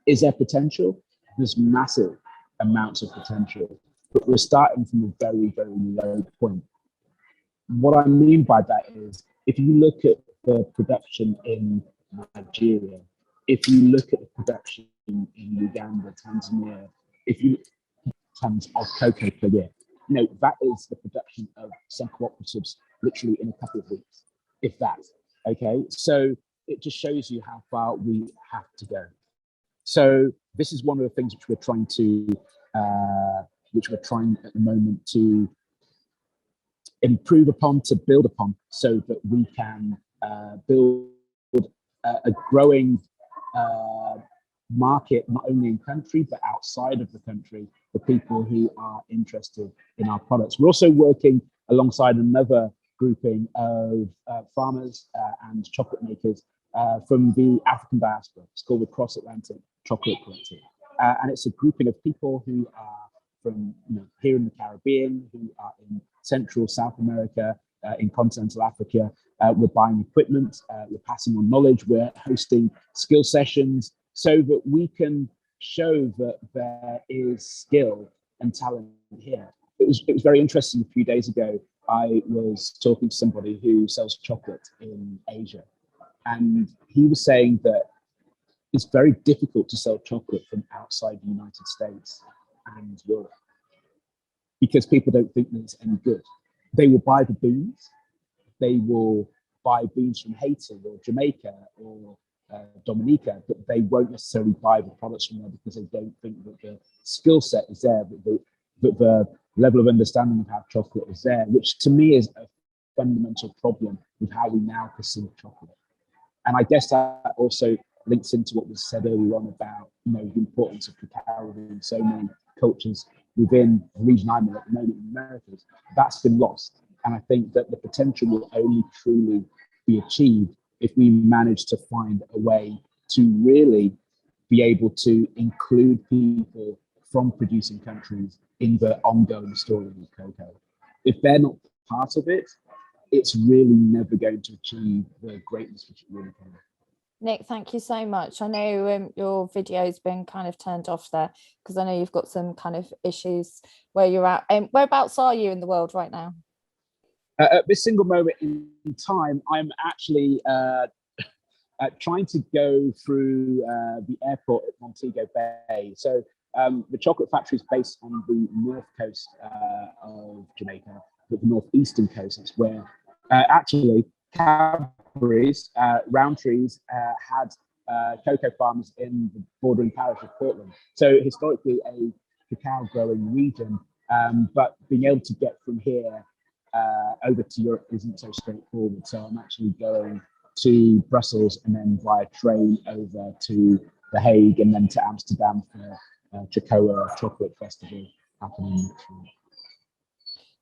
Is there potential? There's massive amounts of potential, but we're starting from a very, very low point. What I mean by that is, if you look at the production in Nigeria, if you look at the production in Uganda, Tanzania, if you tons of cocoa per year, you know, that is the production of some cooperatives literally in a couple of weeks, if that. Okay, so it just shows you how far we have to go. So this is one of the things which we're trying at the moment to improve upon, to build upon, so that we can build a growing market, not only in country, but outside of the country, for people who are interested in our products. We're also working alongside another grouping of farmers and chocolate makers from the African diaspora. It's called the Cross Atlantic Chocolate Collective. And it's a grouping of people who are from, you know, here in the Caribbean, who are in Central South America, in continental Africa. We're buying equipment, we're passing on knowledge, we're hosting skill sessions so that we can show that there is skill and talent here. It was very interesting. A few days ago, I was talking to somebody who sells chocolate in Asia, and he was saying that it's very difficult to sell chocolate from outside the United States and Europe because people don't think that it's any good. They will buy the beans, they will buy beans from Haiti or Jamaica or Dominica, but they won't necessarily buy the products from there because they don't think that the skill set is there, that the level of understanding of how chocolate is there, which to me is a fundamental problem with how we now perceive chocolate. And I guess that also links into what was said earlier on about, the importance of cacao within so many cultures within the region I'm in at the moment in the Americas. That's been lost. And I think that the potential will only truly be achieved if we manage to find a way to really be able to include people from producing countries in the ongoing story of cocoa. If they're not part of it, it's really never going to achieve the greatness which it really can. Nick, thank you so much. I know your video's been kind of turned off there because I know you've got some kind of issues where you're at. Whereabouts are you in the world right now? At this single moment in time, I'm actually trying to go through the airport at Montego Bay. So the chocolate factory is based on the north coast of Jamaica, but the northeastern coast. That's where actually Cadbury's, Roundtree's had cocoa farms in the bordering parish of Portland. So historically a cacao growing region, but being able to get from here over to Europe isn't so straightforward. So I'm actually going to Brussels and then via train over to The Hague and then to Amsterdam for Chocoa Chocolate Festival happening next week.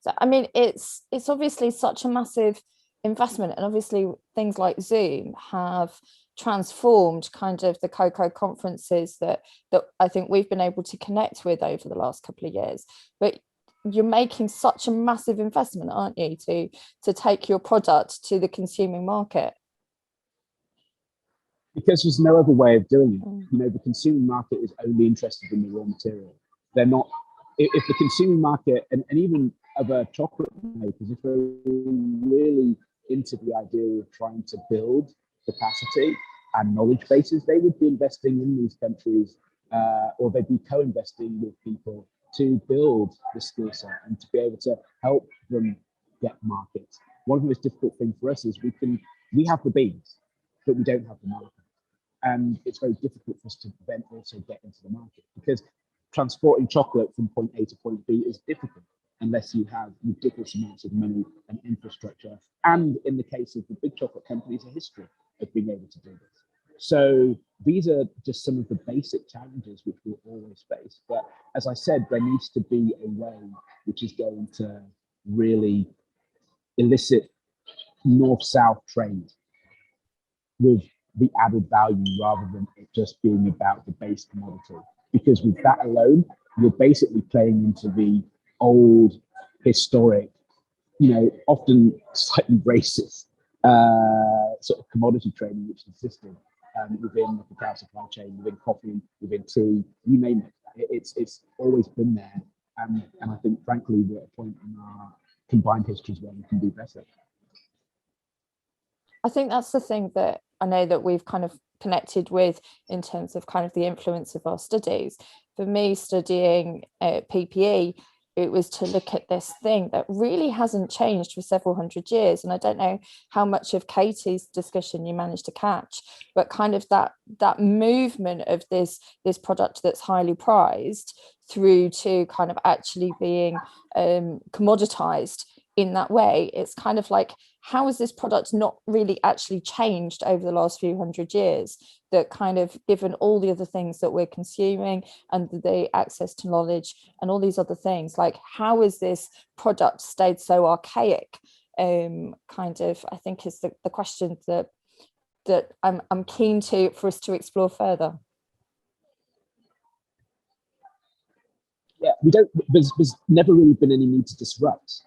So, I mean, it's obviously such a massive investment, and obviously things like Zoom have transformed kind of the cocoa conferences that I think we've been able to connect with over the last couple of years. But you're making such a massive investment, aren't you, to take your product to the consuming market? Because there's no other way of doing it. The consuming market is only interested in the raw material. They're not, if the consuming market and even other chocolate makers, if they're really into the idea of trying to build capacity and knowledge bases, they would be investing in these countries or they'd be co-investing with people to build the skill set and to be able to help them get markets. One of the most difficult things for us is we have the beans, but we don't have the market. And it's very difficult for us to then also get into the market because transporting chocolate from point A to point B is difficult unless you have ridiculous amounts of money and infrastructure. And in the case of the big chocolate companies, a history of being able to do this. So these are just some of the basic challenges which we'll always face. But as I said, there needs to be a way which is going to really elicit north-south trade with the added value rather than it just being about the base commodity. Because with that alone, you're basically playing into the old, historic, often slightly racist sort of commodity trading which existed within the cacao supply chain, within coffee, within tea, you name it. It's always been there. And I think, frankly, we're at a point in our combined histories where we can do better. I think that's the thing that I know that we've kind of connected with in terms of kind of the influence of our studies. For me, studying PPE, it was to look at this thing that really hasn't changed for several hundred years. And I don't know how much of Katie's discussion you managed to catch, but kind of that movement of this product that's highly prized through to kind of actually being commoditized in that way. It's kind of like, how has this product not really actually changed over the last few hundred years, that kind of, given all the other things that we're consuming and the access to knowledge and all these other things, like how has this product stayed so archaic? Kind of, I think is the question that I'm keen for us to explore further. Yeah, there's never really been any need to disrupt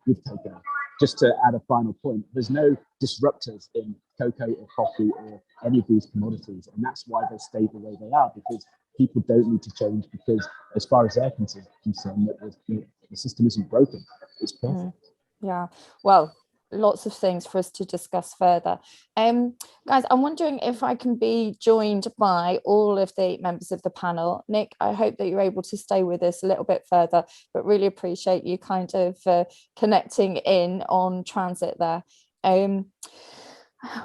with cocoa. Just to add a final point, there's no disruptors in cocoa or coffee or any of these commodities, and that's why they stay the way they are, because people don't need to change, because as far as they're concerned, that the system isn't broken, it's perfect. Yeah, well, lots of things for us to discuss further. Guys, I'm wondering if I can be joined by all of the members of the panel. Nick, I hope that you're able to stay with us a little bit further, but really appreciate you kind of connecting in on transit there.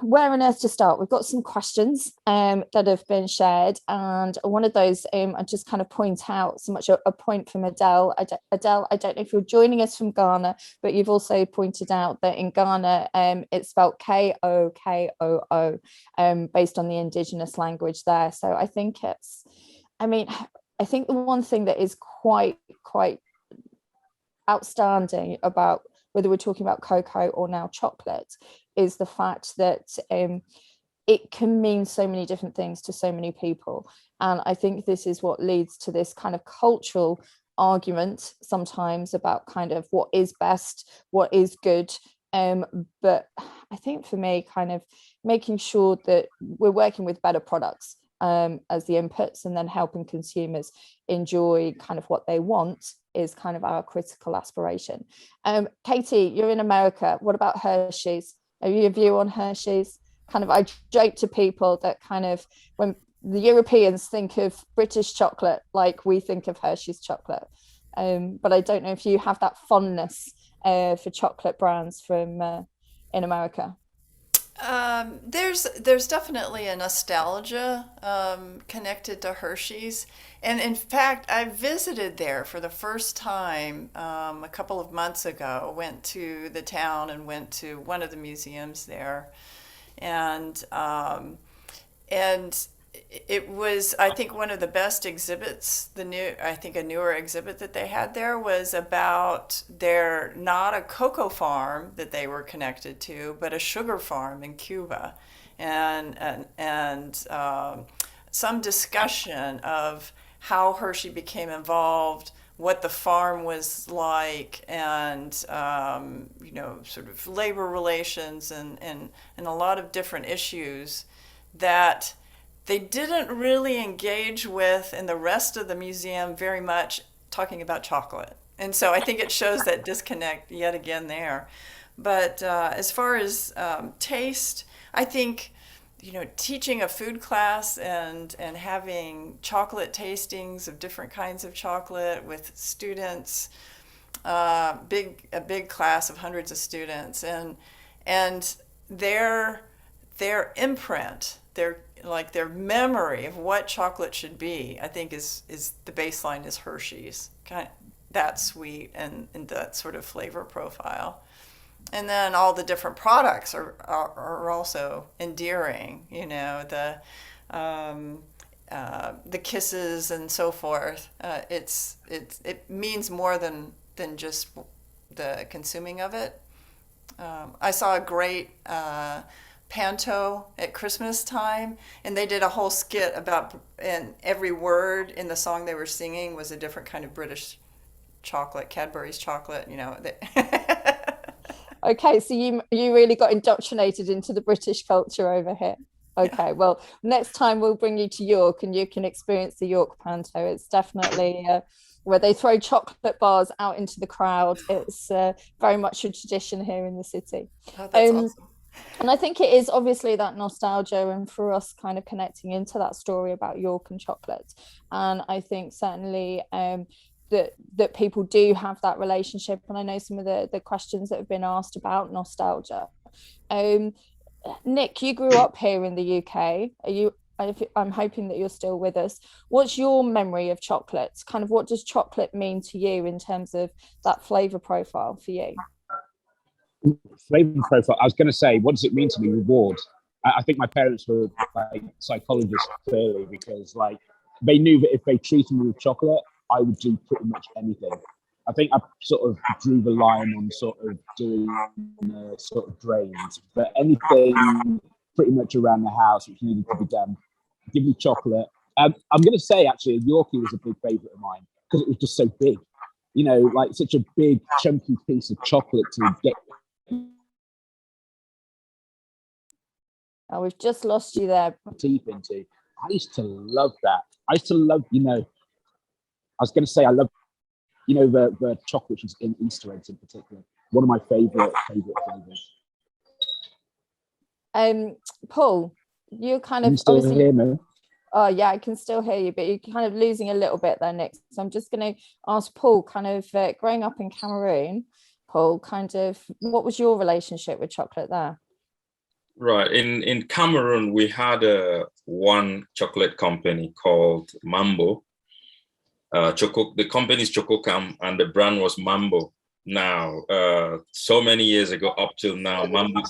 where on earth to start? We've got some questions that have been shared, and one of those I just kind of point out so much a point from Adele. Adele, I don't know if you're joining us from Ghana, but you've also pointed out that in Ghana it's spelled Kokoo, based on the indigenous language there. So I think I think the one thing that is quite outstanding about whether we're talking about cocoa or now chocolate is the fact that it can mean so many different things to so many people. And I think this is what leads to this kind of cultural argument sometimes about kind of what is best, what is good. But I think for me, kind of making sure that we're working with better products as the inputs, and then helping consumers enjoy kind of what they want is kind of our critical aspiration. Katie, you're in America. What about Hershey's? Have you a view on Hershey's? Kind of, I joke to people that kind of when the Europeans think of British chocolate, like we think of Hershey's chocolate. But I don't know if you have that fondness for chocolate brands from in America. There's definitely a nostalgia connected to Hershey's, and in fact, I visited there for the first time a couple of months ago. Went to the town and went to one of the museums there, and it was, I think, one of the best exhibits. I think a newer exhibit that they had there was about their, not a cocoa farm that they were connected to, but a sugar farm in Cuba, and some discussion of how Hershey became involved, what the farm was like, and sort of labor relations and a lot of different issues that they didn't really engage with in the rest of the museum very much, talking about chocolate. And so I think it shows that disconnect yet again there. But as far as taste, I think, teaching a food class and having chocolate tastings of different kinds of chocolate with students, a big class of hundreds of students, and their imprint, their memory of what chocolate should be, I think is the baseline is Hershey's, kind of that sweet and that sort of flavor profile. And then all the different products are also endearing, the kisses and so forth. It means more than just the consuming of it. I saw a great panto at Christmas time, and they did a whole skit about, and every word in the song they were singing was a different kind of British chocolate, Cadbury's chocolate, Okay, so you really got indoctrinated into the British culture over here. Okay, well, next time we'll bring you to York and you can experience the York panto. It's definitely where they throw chocolate bars out into the crowd. It's very much a tradition here in the city. Oh, that's awesome. And I think it is obviously that nostalgia, and for us kind of connecting into that story about York and chocolate. And I think certainly that people do have that relationship. And I know some of the questions that have been asked about nostalgia. Nick, you grew up here in the UK. I'm hoping that you're still with us. What's your memory of chocolate? Kind of what does chocolate mean to you in terms of that flavor profile for you? Flavor profile. I was going to say, what does it mean to me? Reward. I think my parents were like psychologists clearly, because like they knew that if they treated me with chocolate, I would do pretty much anything. I think I sort of drew the line on sort of doing sort of drains, but anything pretty much around the house which needed to be done, give me chocolate. I'm going to say actually a Yorkie was a big favourite of mine because it was just so big, like such a big chunky piece of chocolate to get. Oh, we've just lost you there. Deep into. I used to love that. I used to love, I was going to say I love, the chocolate, which is in Easter eggs in particular. One of my favorite flavors. Paul, you're kind of can you still obviously. Hear me? Oh yeah, I can still hear you, but you're kind of losing a little bit there, Nick. So I'm just going to ask Paul, kind of growing up in Cameroon, Paul, kind of what was your relationship with chocolate there? Right. In Cameroon, we had one chocolate company called Mambo. The company is Chococam, and the brand was Mambo. Now, so many years ago, up till now, Mambo.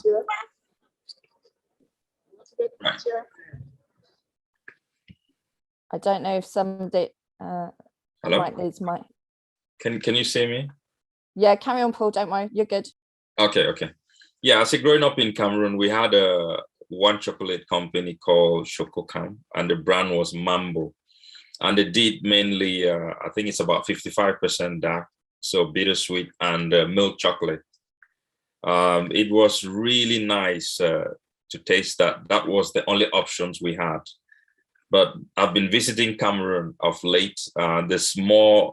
Right. I don't know if somebody Hello? needs my. Can you see me? Yeah, carry on, Paul. Don't worry, you're good. Okay. Yeah, as growing up in Cameroon, we had one chocolate company called Chococam, and the brand was Mambo. And they did mainly, I think it's about 55% dark, so bittersweet and milk chocolate. It was really nice to taste that. That was the only options we had. But I've been visiting Cameroon of late. There's a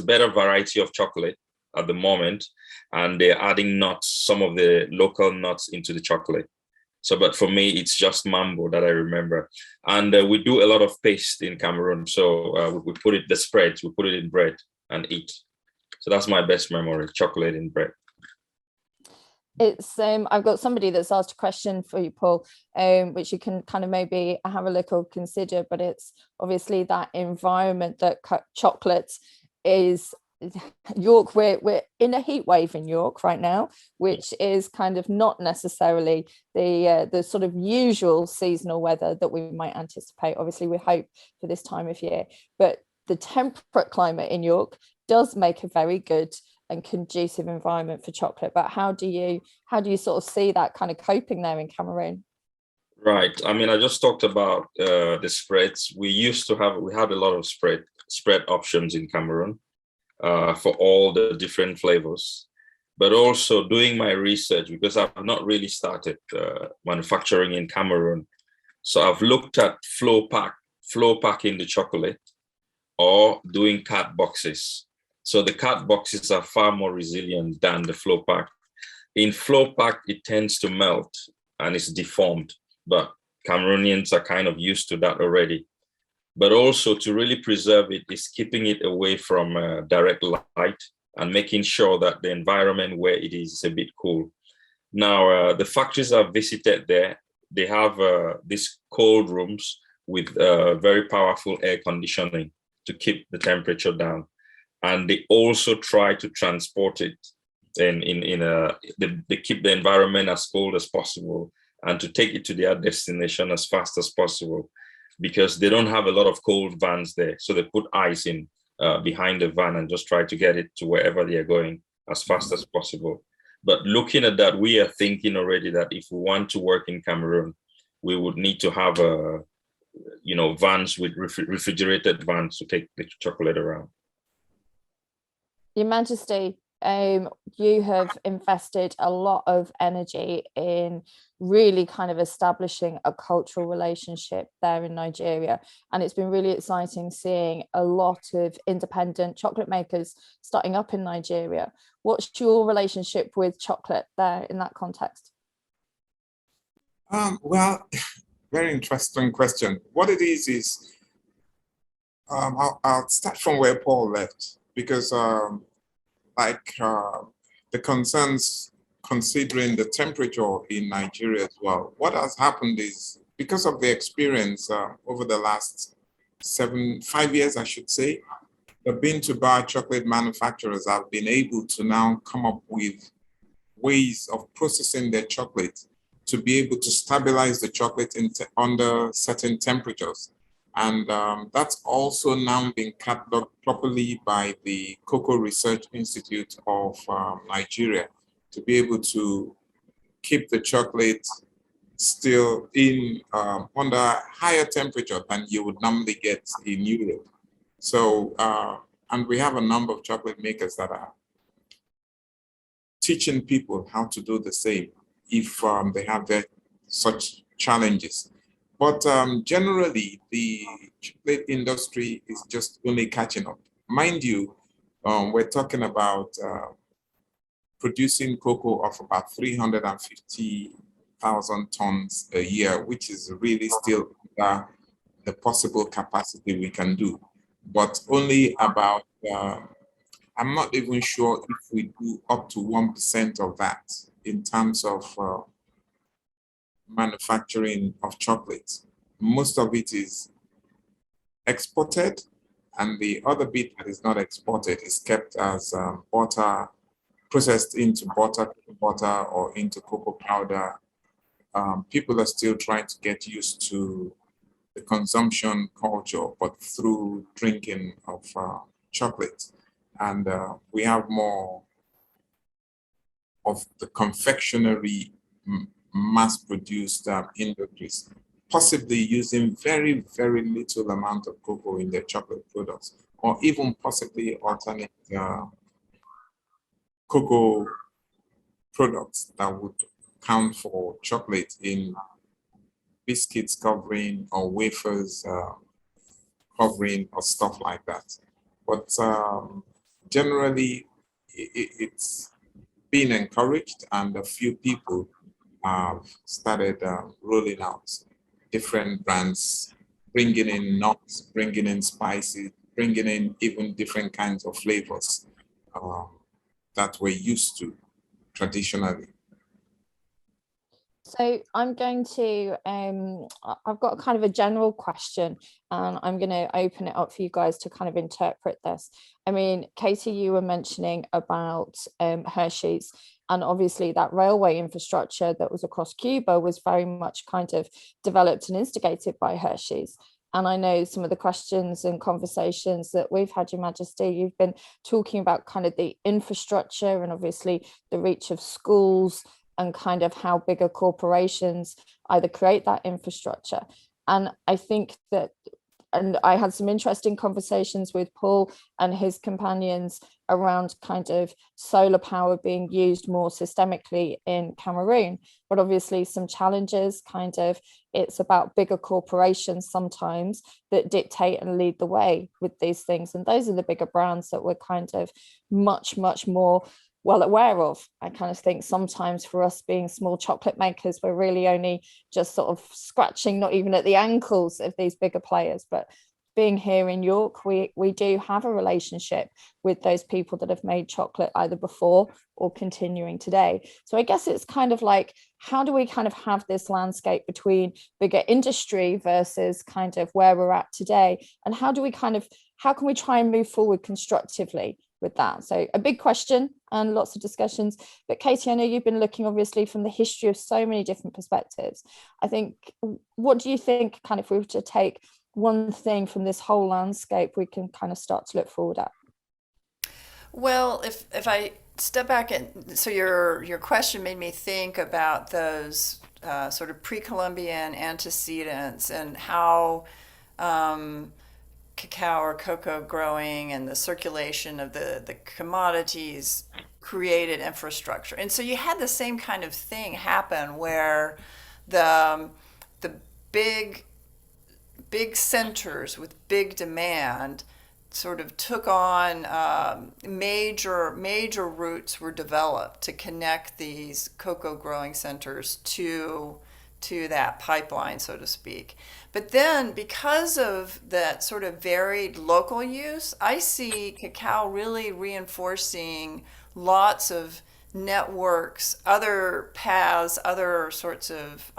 better variety of chocolate at the moment, and they're adding nuts, some of the local nuts into the chocolate. So, but for me, it's just Mambo that I remember. And we do a lot of paste in Cameroon. So we put it, the spreads, we put it in bread and eat. So that's my best memory, chocolate in bread. It's I've got somebody that's asked a question for you, Paul, which you can kind of maybe have a look or consider, but it's obviously that environment that chocolate is. York, we're in a heat wave in York right now, which is kind of not necessarily the sort of usual seasonal weather that we might anticipate. Obviously, we hope for this time of year, but the temperate climate in York does make a very good and conducive environment for chocolate. But how do you sort of see that kind of coping there in Cameroon? Right. I mean, I just talked about the spreads. We had a lot of spread options in Cameroon. For all the different flavors, but also doing my research, because I've not really started manufacturing in Cameroon. So I've looked at flow packing the chocolate, or doing cat boxes. So the cat boxes are far more resilient than the flow pack. In flow pack, it tends to melt and it's deformed, but Cameroonians are kind of used to that already. But also to really preserve it is keeping it away from direct light and making sure that the environment where it is a bit cool. Now, the factories I've visited there, they have these cold rooms with very powerful air conditioning to keep the temperature down. And they also try to transport it they keep the environment as cold as possible and to take it to their destination as fast as possible, because they don't have a lot of cold vans there. So they put ice in behind the van and just try to get it to wherever they are going as fast as possible. But looking at that, we are thinking already that if we want to work in Cameroon, we would need to have vans with refrigerated vans to take the chocolate around. Your Majesty, you have invested a lot of energy in really kind of establishing a cultural relationship there in Nigeria. And it's been really exciting seeing a lot of independent chocolate makers starting up in Nigeria. What's your relationship with chocolate there in that context? Well, very interesting question. What it is I'll start from where Paul left, because the concerns considering the temperature in Nigeria as well. What has happened is, because of the experience over the last 5 years, I should say, the bean-to-bar chocolate manufacturers have been able to now come up with ways of processing their chocolate to be able to stabilize the chocolate under certain temperatures. And that's also now been cataloged properly by the Cocoa Research Institute of Nigeria, to be able to keep the chocolate still in under higher temperature than you would normally get in Europe. So, and we have a number of chocolate makers that are teaching people how to do the same if they have such challenges. But generally, the chocolate industry is just only catching up. Mind you, we're talking about producing cocoa of about 350,000 tons a year, which is really still the possible capacity we can do. But only about, I'm not even sure if we do up to 1% of that in terms of manufacturing of chocolate. Most of it is exported, and the other bit that is not exported is kept as butter, processed into butter or into cocoa powder. People are still trying to get used to the consumption culture, but through drinking of chocolate. And we have more of the confectionery mass-produced industries, possibly using very, very little amount of cocoa in their chocolate products, or even possibly alternate cocoa products that would count for chocolate in biscuits covering or wafers covering or stuff like that. But generally, it's been encouraged, and a few people have started rolling out different brands, bringing in nuts, bringing in spices, bringing in even different kinds of flavors that we're used to traditionally. So I'm going to, I've got kind of a general question, and I'm going to open it up for you guys to kind of interpret this. I mean, Katie, you were mentioning about Hershey's, and obviously that railway infrastructure that was across Cuba was very much kind of developed and instigated by Hershey's. And I know some of the questions and conversations that we've had, Your Majesty, you've been talking about kind of the infrastructure and obviously the reach of schools and kind of how bigger corporations either create that infrastructure. And I think that, and I had some interesting conversations with Paul and his companions around kind of solar power being used more systemically in Cameroon, but obviously some challenges, kind of, it's about bigger corporations sometimes that dictate and lead the way with these things. And those are the bigger brands that we're kind of much, much more well aware of. I kind of think sometimes for us being small chocolate makers, we're really only just sort of scratching, not even at the ankles of these bigger players. But being here in York, we do have a relationship with those people that have made chocolate either before or continuing today. So I guess it's kind of like, how do we kind of have this landscape between bigger industry versus kind of where we're at today? And how can we try and move forward constructively with that? So a big question and lots of discussions. But Katie, I know you've been looking obviously from the history of so many different perspectives. I think, what do you think, kind of, if we were to take one thing from this whole landscape we can kind of start to look forward at? Well, if I step back, and so your question made me think about those sort of pre-Columbian antecedents and how cacao or cocoa growing and the circulation of the commodities created infrastructure. And so you had the same kind of thing happen where the big centers with big demand sort of took on major routes were developed to connect these cocoa growing centers to that pipeline, so to speak. But then, because of that sort of varied local use, I see cacao really reinforcing lots of networks, other paths, other sorts of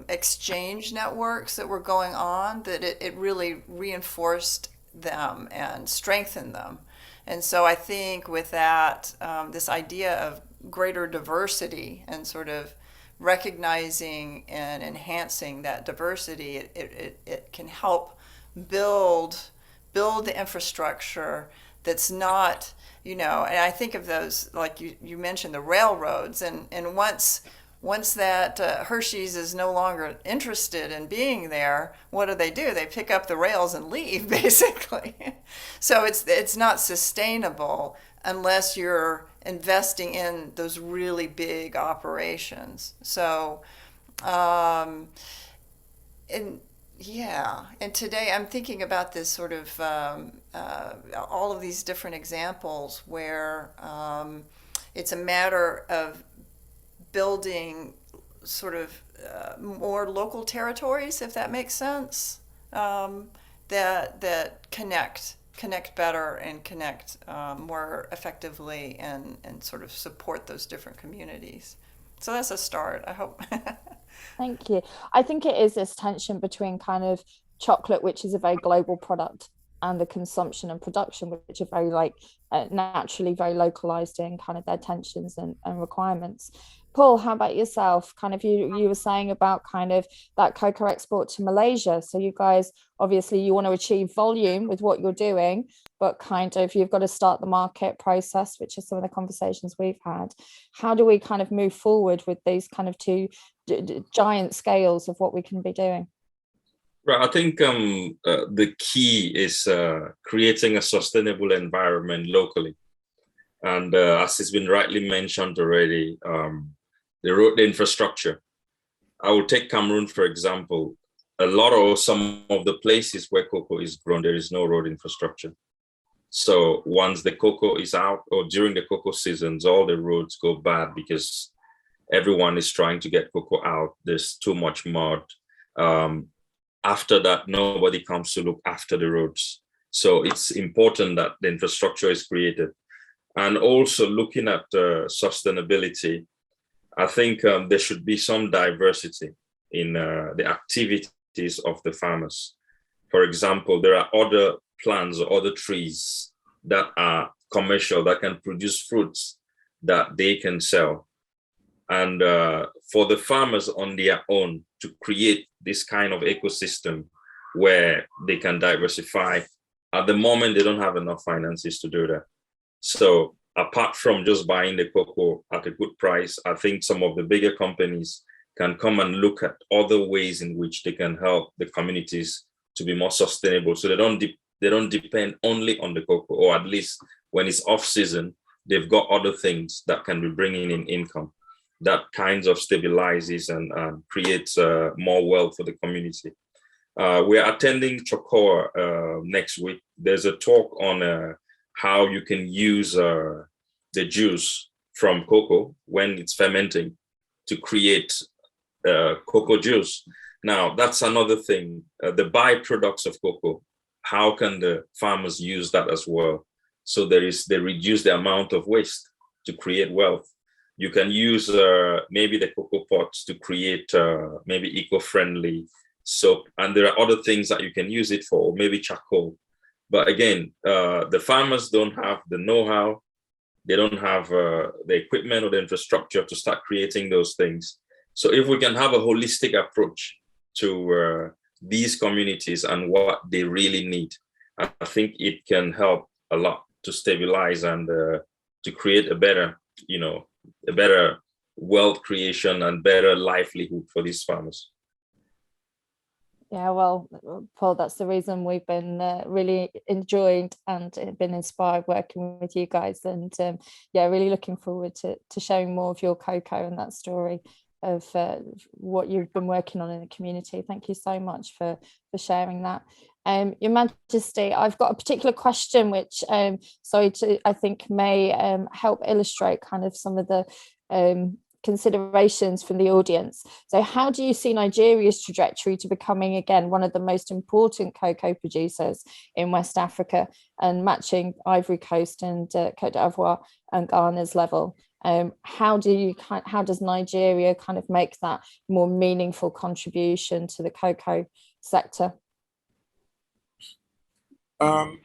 exchange networks that were going on, that it really reinforced them and strengthened them. And so I think with that, this idea of greater diversity and sort of recognizing and enhancing that diversity, it can help build the infrastructure that's not, and I think of those, like you mentioned, the railroads, and once that Hershey's is no longer interested in being there, what do? They pick up the rails and leave, basically. So it's not sustainable unless you're investing in those really big operations. So, and today I'm thinking about this sort of all of these different examples where it's a matter of building sort of more local territories, if that makes sense, that connect better and connect more effectively and sort of support those different communities. So that's a start, I hope. Thank you. I think it is this tension between kind of chocolate, which is a very global product, and the consumption and production, which are very like naturally very localized in kind of their tensions and requirements. Paul, how about yourself? Kind of you were saying about kind of that cocoa export to Malaysia. So you guys, obviously you want to achieve volume with what you're doing, but kind of you've got to start the market process, which is some of the conversations we've had. How do we kind of move forward with these kind of two giant scales of what we can be doing? Right, I think the key is creating a sustainable environment locally. And as has been rightly mentioned already, the road infrastructure. I will take Cameroon, for example. Some of the places where cocoa is grown, there is no road infrastructure. So once the cocoa is out, or during the cocoa seasons, all the roads go bad because everyone is trying to get cocoa out. There's too much mud. After that, nobody comes to look after the roads. So it's important that the infrastructure is created. And also looking at sustainability, I think there should be some diversity in the activities of the farmers. For example, there are other plants or other trees that are commercial that can produce fruits that they can sell. And for the farmers on their own to create this kind of ecosystem where they can diversify, at the moment, they don't have enough finances to do that. So apart from just buying the cocoa at a good price, I think some of the bigger companies can come and look at other ways in which they can help the communities to be more sustainable. So they don't depend only on the cocoa, or at least when it's off season, they've got other things that can be bringing in income. That kinds of stabilizes and creates more wealth for the community. We're attending Chocoa next week. There's a talk on how you can use the juice from cocoa when it's fermenting to create cocoa juice. Now, that's another thing. The byproducts of cocoa, how can the farmers use that as well? So they reduce the amount of waste to create wealth. You can use maybe the cocoa pots to create maybe eco-friendly soap. And there are other things that you can use it for, maybe charcoal. But again, the farmers don't have the know-how. They don't have the equipment or the infrastructure to start creating those things. So if we can have a holistic approach to these communities and what they really need, I think it can help a lot to stabilize and to create a better wealth creation and better livelihood for these farmers. Yeah, well, Paul, that's the reason we've been really enjoyed and been inspired working with you guys. And yeah, really looking forward to sharing more of your cocoa and that story of what you've been working on in the community. Thank you so much for sharing that. Your Majesty, I've got a particular question which I think may help illustrate kind of some of the considerations from the audience. So how do you see Nigeria's trajectory to becoming again one of the most important cocoa producers in West Africa and matching Ivory Coast and Cote d'Ivoire and Ghana's level? How does Nigeria kind of make that more meaningful contribution to the cocoa sector? I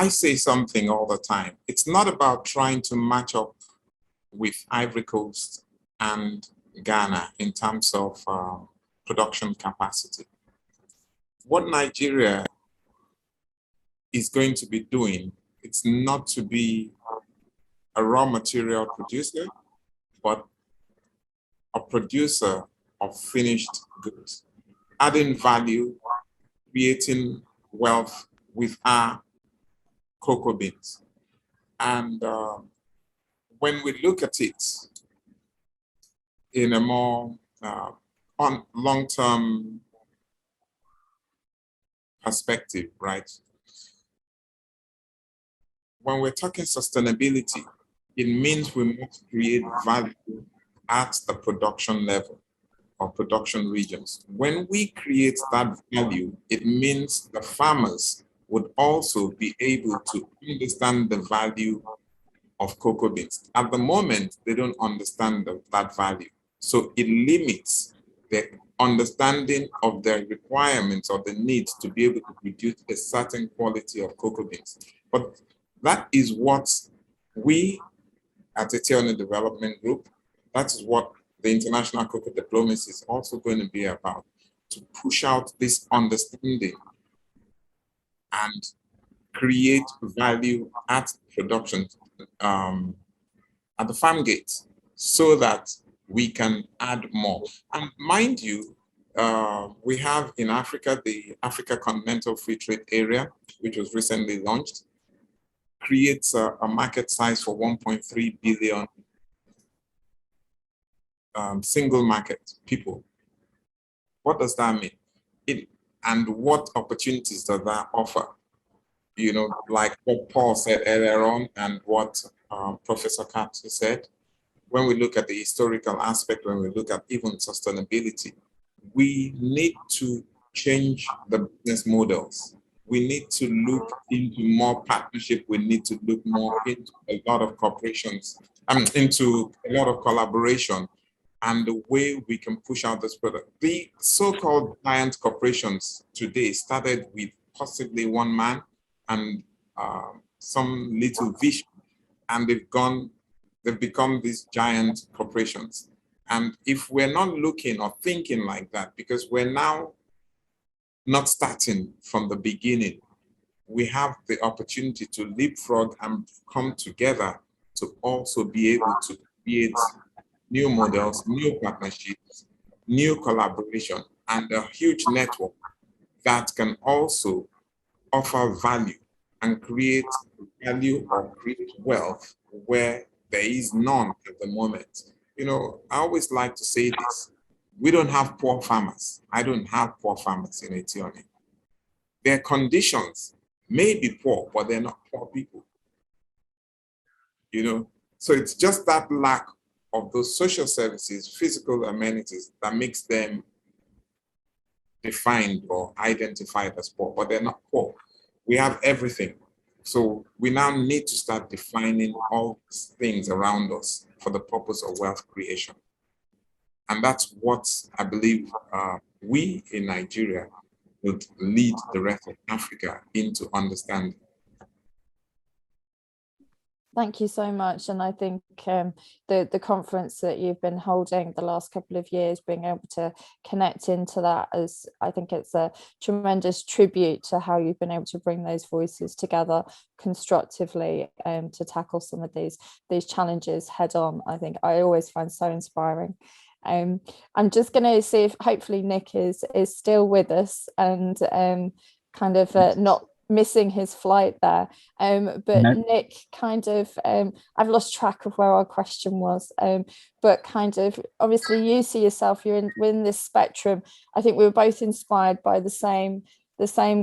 say something all the time. It's not about trying to match up with Ivory Coast and Ghana in terms of production capacity. What Nigeria is going to be doing, it's not to be a raw material producer, but a producer of finished goods, adding value, creating wealth with our cocoa beans. And when we look at it in a more long-term perspective, right? When we're talking sustainability, it means we must create value at the production level or production regions. When we create that value, it means the farmers would also be able to understand the value of cocoa beans. At the moment, they don't understand that value. So it limits the understanding of the requirements or the needs to be able to produce a certain quality of cocoa beans. But that is what we at the Tiona Development Group, that is what the International Cocoa Diplomacy is also going to be about, to push out this understanding and create value at production at the farm gate so that we can add more. And mind you, we have in Africa, the Africa Continental Free Trade Area, which was recently launched, creates a market size for 1.3 billion single market people. What does that mean? And what opportunities does that offer? You know, like what Paul said earlier on and what Professor Kathryn said, when we look at the historical aspect, when we look at even sustainability, we need to change the business models. We need to look into more partnership. We need to look more into a lot of corporations, into a lot of collaboration and the way we can push out this product. The so-called giant corporations today started with possibly one man and some little vision, and they've become these giant corporations. And if we're not looking or thinking like that, because we're now not starting from the beginning, we have the opportunity to leapfrog and come together to also be able to create new models, new partnerships, new collaboration, and a huge network that can also offer value and create value or create wealth where there is none at the moment. You know, I always like to say this. We don't have poor farmers. I don't have poor farmers in Ethiopia. Their conditions may be poor, but they're not poor people. You know, so it's just that lack of those social services, physical amenities that makes them defined or identified as poor, but they're not poor. We have everything. So we now need to start defining all these things around us for the purpose of wealth creation. And that's what I believe we in Nigeria would lead the rest of Africa into understanding. Thank you so much. And I think the conference that you've been holding the last couple of years, being able to connect into that, as I think it's a tremendous tribute to how you've been able to bring those voices together constructively to tackle some of these challenges head on. I think I always find so inspiring. I'm just going to see if hopefully Nick is still with us and kind of not missing his flight there, but no. Nick, kind of I've lost track of where our question was, but kind of obviously you see yourself, you're within this spectrum. I think we were both inspired by the same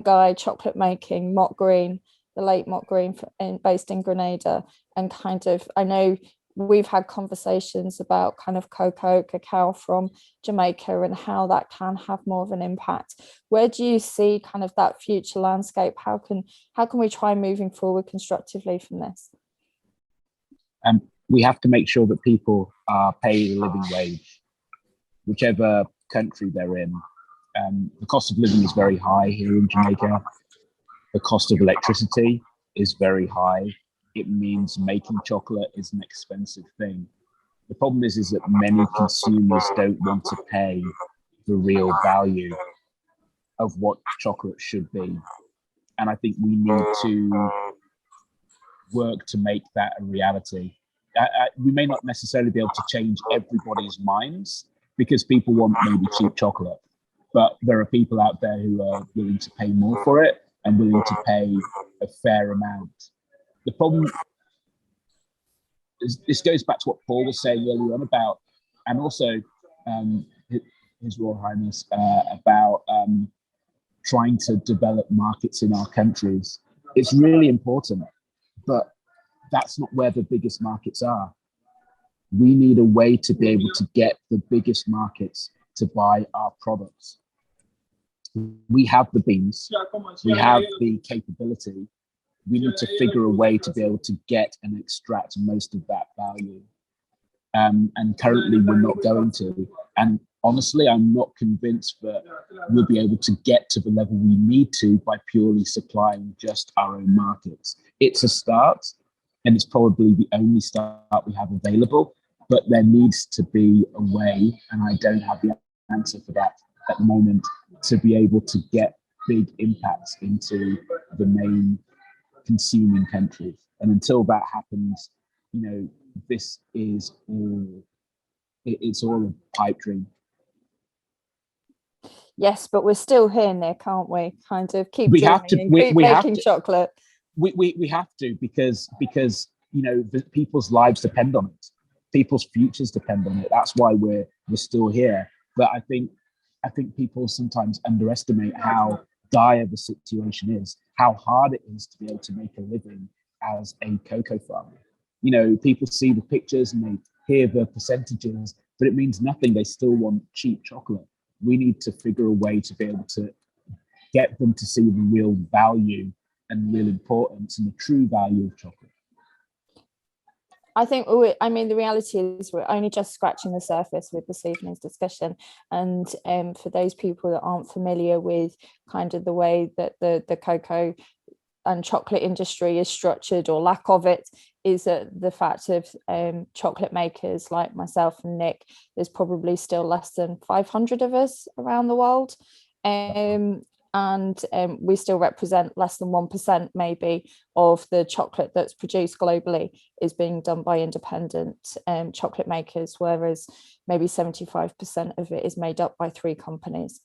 guy, chocolate making, Mott Green, the late Mott Green, based in Grenada, and kind of I know we've had conversations about kind of cacao from Jamaica and how that can have more of an impact. Where do you see kind of that future landscape? How can we try moving forward constructively from this? We have to make sure that people are paid a living wage, whichever country they're in. The cost of living is very high here in Jamaica. The cost of electricity is very high. It means making chocolate is an expensive thing. The problem is that many consumers don't want to pay the real value of what chocolate should be. And I think we need to work to make that a reality. We may not necessarily be able to change everybody's minds because people want maybe cheap chocolate, but there are people out there who are willing to pay more for it and willing to pay a fair amount. The problem is, this goes back to what Paul was saying earlier on about, and also His Royal Highness, about trying to develop markets in our countries. It's really important, but that's not where the biggest markets are. We need a way to be able to get the biggest markets to buy our products. We have the beans, we have the capability, we need to figure a way to be able to get and extract most of that value. And currently we're not going to. And honestly, I'm not convinced that we'll be able to get to the level we need to by purely supplying just our own markets. It's a start, and it's probably the only start we have available, but there needs to be a way, and I don't have the answer for that at the moment, to be able to get big impacts into the main consuming countries. And until that happens, you know, this is all, it's all a pipe dream. Yes, but we're still here, Nick, aren't we? Kind of keep We dreaming have to, and we keep have making to, chocolate. we have to, because you know, the people's lives depend on it. People's futures depend on it. That's why we're still here. But I think people sometimes underestimate how dire the situation is, how hard it is to be able to make a living as a cocoa farmer. You know, people see the pictures and they hear the percentages, but it means nothing. They still want cheap chocolate. We need to figure a way to be able to get them to see the real value and real importance and the true value of chocolate. I think, I mean, the reality is we're only just scratching the surface with this evening's discussion. And for those people that aren't familiar with kind of the way that the cocoa and chocolate industry is structured, or lack of it, is that the fact of chocolate makers like myself and Nick, there's probably still less than 500 of us around the world. And we still represent less than 1% maybe of the chocolate that's produced globally is being done by independent chocolate makers, whereas maybe 75% of it is made up by 3 companies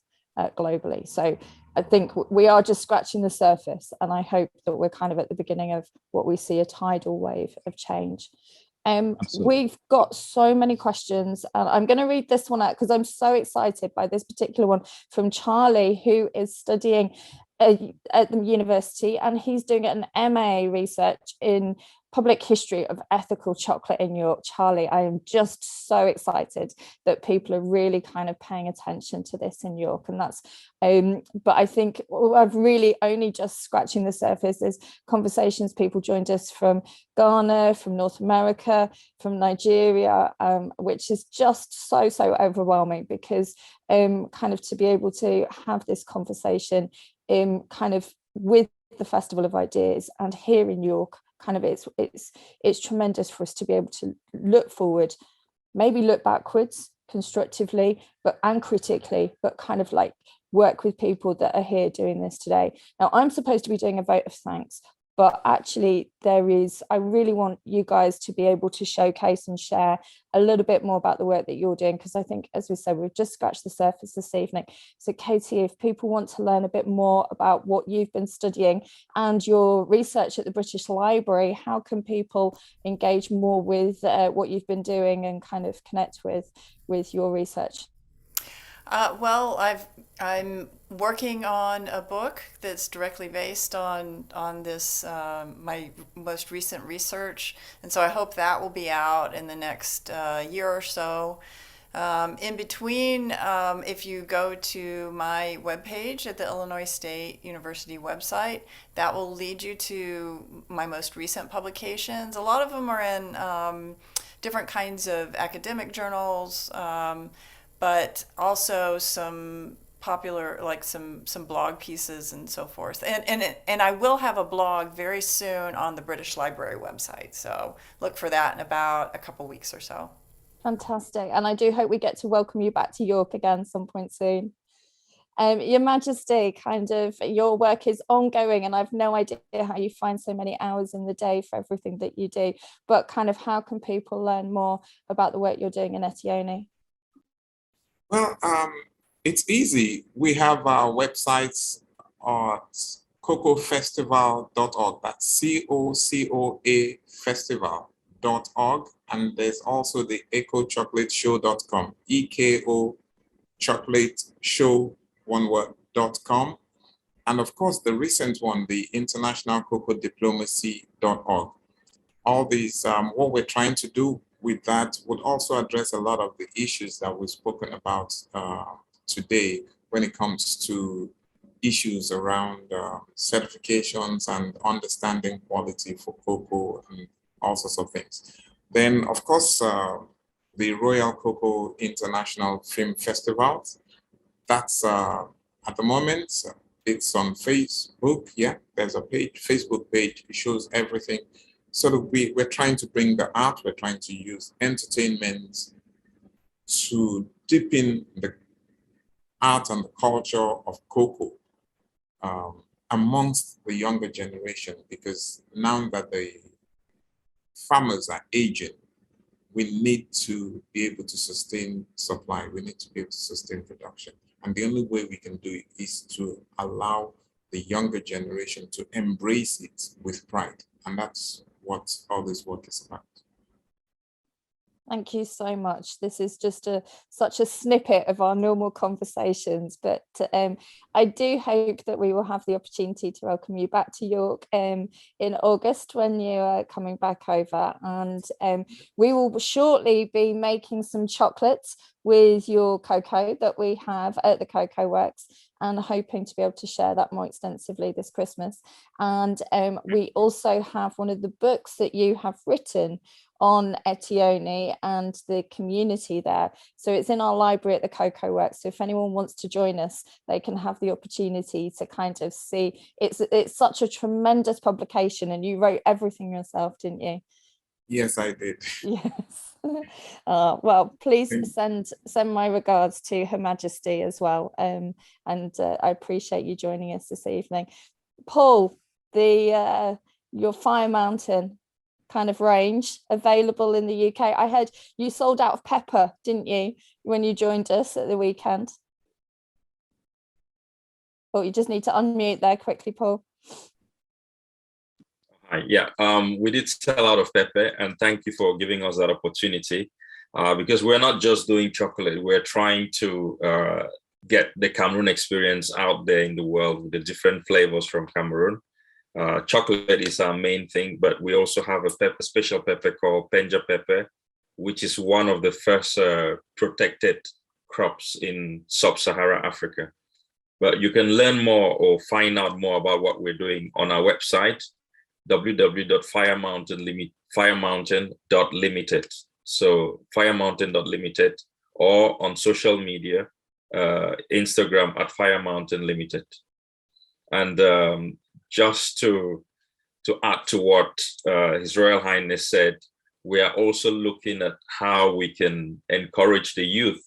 globally. So I think we are just scratching the surface, and I hope that we're kind of at the beginning of what we see a tidal wave of change. We've got so many questions, and I'm going to read this one out because I'm so excited by this particular one from Charlie, who is studying at the university, and he's doing an MA research in public history of ethical chocolate in York. Charlie, I am just so excited that people are really kind of paying attention to this in York, and that's but I think I've really only just scratching the surface. There's conversations, people joined us from Ghana, from North America, from Nigeria, which is just so overwhelming, because kind of to be able to have this conversation kind of with the Festival of Ideas and here in York, kind of it's tremendous for us to be able to look forward, maybe look backwards constructively and critically, but kind of like work with people that are here doing this today. Now, I'm supposed to be doing a vote of thanks, but actually I really want you guys to be able to showcase and share a little bit more about the work that you're doing, because I think, as we said, we've just scratched the surface this evening. So Katie, if people want to learn a bit more about what you've been studying and your research at the British Library, how can people engage more with what you've been doing and kind of connect with your research? Well, I'm working on a book that's directly based on this my most recent research, and so I hope that will be out in the next year or so. In between, if you go to my webpage at the Illinois State University website, that will lead you to my most recent publications. A lot of them are in different kinds of academic journals, but also some popular, like some blog pieces and so forth. And I will have a blog very soon on the British Library website. So look for that in about a couple weeks or so. Fantastic. And I do hope we get to welcome you back to York again some point soon. Your Majesty, kind of your work is ongoing, and I've no idea how you find so many hours in the day for everything that you do, but kind of how can people learn more about the work you're doing in Etione? Well, it's easy. We have our websites at cocofestival.org. That's COCOA festival.org. And there's also the ecochocolateshow.com, EKO chocolate show, one word.com. And of course, the recent one, the international cocoa diplomacy.org. All these, what we're trying to do with that would also address a lot of the issues that we've spoken about today when it comes to issues around certifications and understanding quality for cocoa and all sorts of things. Then, of course, the Royal Cocoa International Film Festival. That's at the moment, it's on Facebook. Yeah, there's a page, Facebook page. It shows everything. So we're trying to bring the art, we're trying to use entertainment to deepen the art and the culture of cocoa amongst the younger generation, because now that the farmers are aging, we need to be able to sustain supply. We need to be able to sustain production. And the only way we can do it is to allow the younger generation to embrace it with pride. And that's what all this work is about. Thank you so much. This is just such a snippet of our normal conversations, but I do hope that we will have the opportunity to welcome you back to York in August when you are coming back over, and we will shortly be making some chocolates with your cocoa that we have at the Cocoa Works, and hoping to be able to share that more extensively this Christmas. And we also have one of the books that you have written on Etione and the community there. So it's in our library at the Cocoa Works. So if anyone wants to join us, they can have the opportunity to kind of see. It's such a tremendous publication, and you wrote everything yourself, didn't you? Yes, I did. Yes. Well, please send my regards to Her Majesty as well. And I appreciate you joining us this evening. Paul, your Fire Mountain kind of range available in the UK. I heard you sold out of pepper, didn't you, when you joined us at the weekend? Oh, you just need to unmute there quickly, Paul. Yeah, we did sell out of pepper, and thank you for giving us that opportunity, because we're not just doing chocolate, we're trying to get the Cameroon experience out there in the world with the different flavors from Cameroon. Chocolate is our main thing, but we also have a special pepper called Penja pepper, which is one of the first protected crops in sub-Saharan Africa. But you can learn more or find out more about what we're doing on our website, www.firemountain.limited. So firemountain.limited, or on social media, Instagram at firemountain.limited. And just to add to what His Royal Highness said, we are also looking at how we can encourage the youth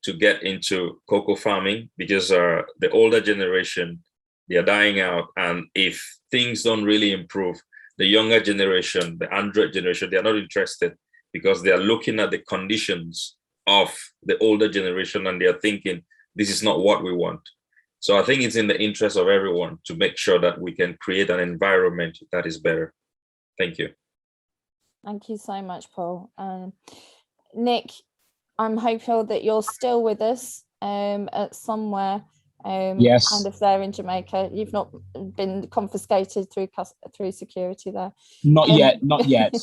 to get into cocoa farming, because the older generation, they are dying out. And if things don't really improve, the younger generation, the Android generation, they are not interested, because they are looking at the conditions of the older generation and they are thinking, this is not what we want. So I think it's in the interest of everyone to make sure that we can create an environment that is better. Thank you. Thank you so much, Paul. Nick, I'm hopeful that you're still with us at somewhere yes, kind of there in Jamaica. You've not been confiscated through security there. Not yet, not yet.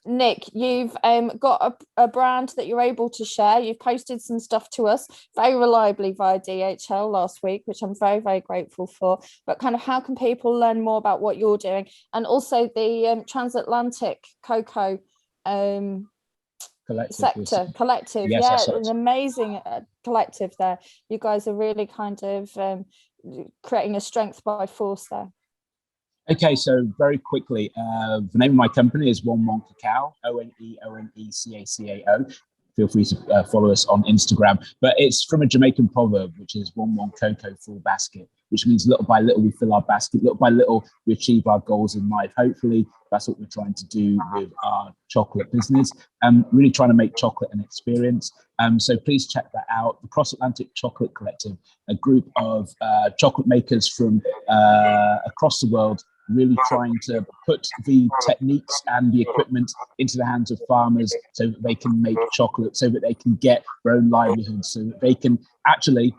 Nick, you've got a brand that you're able to share. You've posted some stuff to us very reliably via DHL last week, which I'm very, very grateful for. But kind of how can people learn more about what you're doing? And also the transatlantic cocoa collective. Yes, Yeah, an amazing collective there. You guys are really kind of creating a strength by force there. Okay, so very quickly, the name of my company is One Cacao, ONECACAO. Feel free to follow us on Instagram. But it's from a Jamaican proverb, which is one cocoa, full basket, which means little by little we fill our basket, little by little we achieve our goals in life. Hopefully, that's what we're trying to do with our chocolate business. Really trying to make chocolate an experience. So please check that out. The Cross Atlantic Chocolate Collective, a group of chocolate makers from across the world, really trying to put the techniques and the equipment into the hands of farmers so that they can make chocolate, so that they can get their own livelihoods, so that they can actually,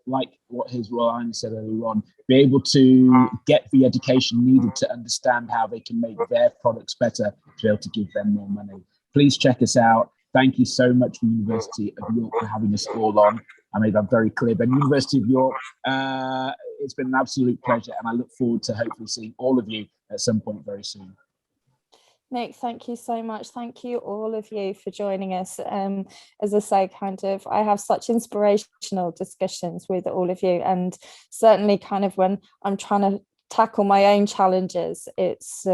like what His Royal Highness said earlier on, be able to get the education needed to understand how they can make their products better, to be able to give them more money. Please check us out. Thank you so much for University of York for having us all on. I made that very clear. But University of York, it's been an absolute pleasure, and I look forward to hopefully seeing all of you at some point very soon. Nick, thank you so much. Thank you all of you for joining us. As I say, I have such inspirational discussions with all of you, and certainly when I'm trying to tackle my own challenges, it's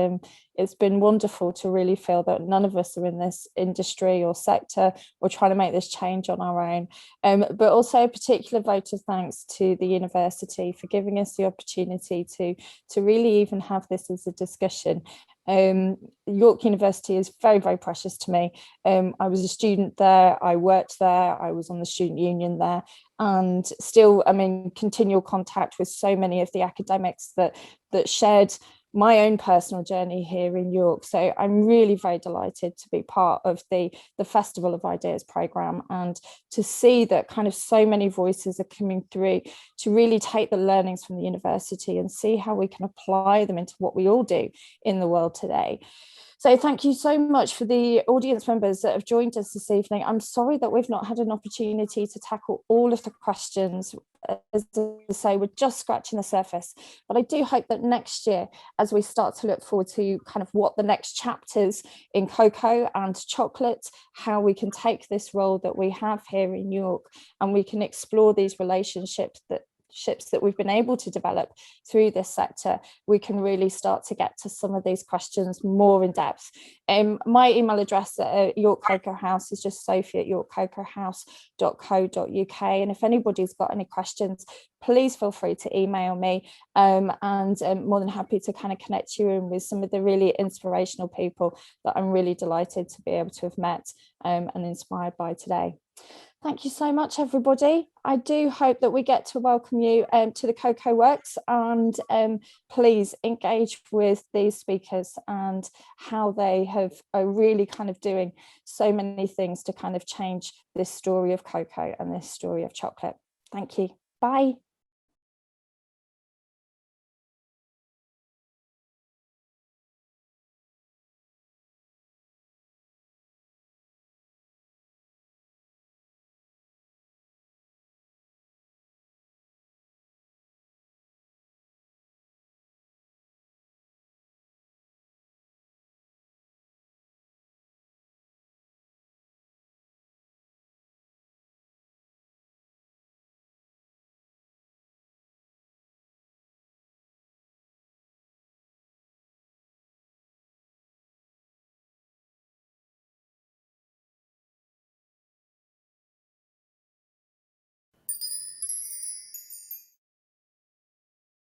been wonderful to really feel that none of us are in this industry or sector or trying to make this change on our own. But also a particular vote of thanks to the university for giving us the opportunity to really even have this as a discussion. York University is very, very precious to me. I was a student there, I worked there, I was on the student union there, and still I'm in continual contact with so many of the academics that shared my own personal journey here in York. So I'm really very delighted to be part of the Festival of Ideas programme, and to see that so many voices are coming through to really take the learnings from the university and see how we can apply them into what we all do in the world today. So thank you so much for the audience members that have joined us this evening. I'm sorry that we've not had an opportunity to tackle all of the questions. As I say, we're just scratching the surface, but I do hope that next year, as we start to look forward to what the next chapters in cocoa and chocolate, how we can take this role that we have here in York, and we can explore these relationships that we've been able to develop through this sector, we can really start to get to some of these questions more in depth. My email address at York Cocoa House is just sophie@yorkcocoahouse.co.uk, and if anybody's got any questions, please feel free to email me, and I'm more than happy to connect you in with some of the really inspirational people that I'm really delighted to be able to have met and inspired by today. Thank you so much, everybody. I do hope that we get to welcome you to the Cocoa Works, and please engage with these speakers and how they are really doing so many things to change this story of cocoa and this story of chocolate. Thank you. Bye.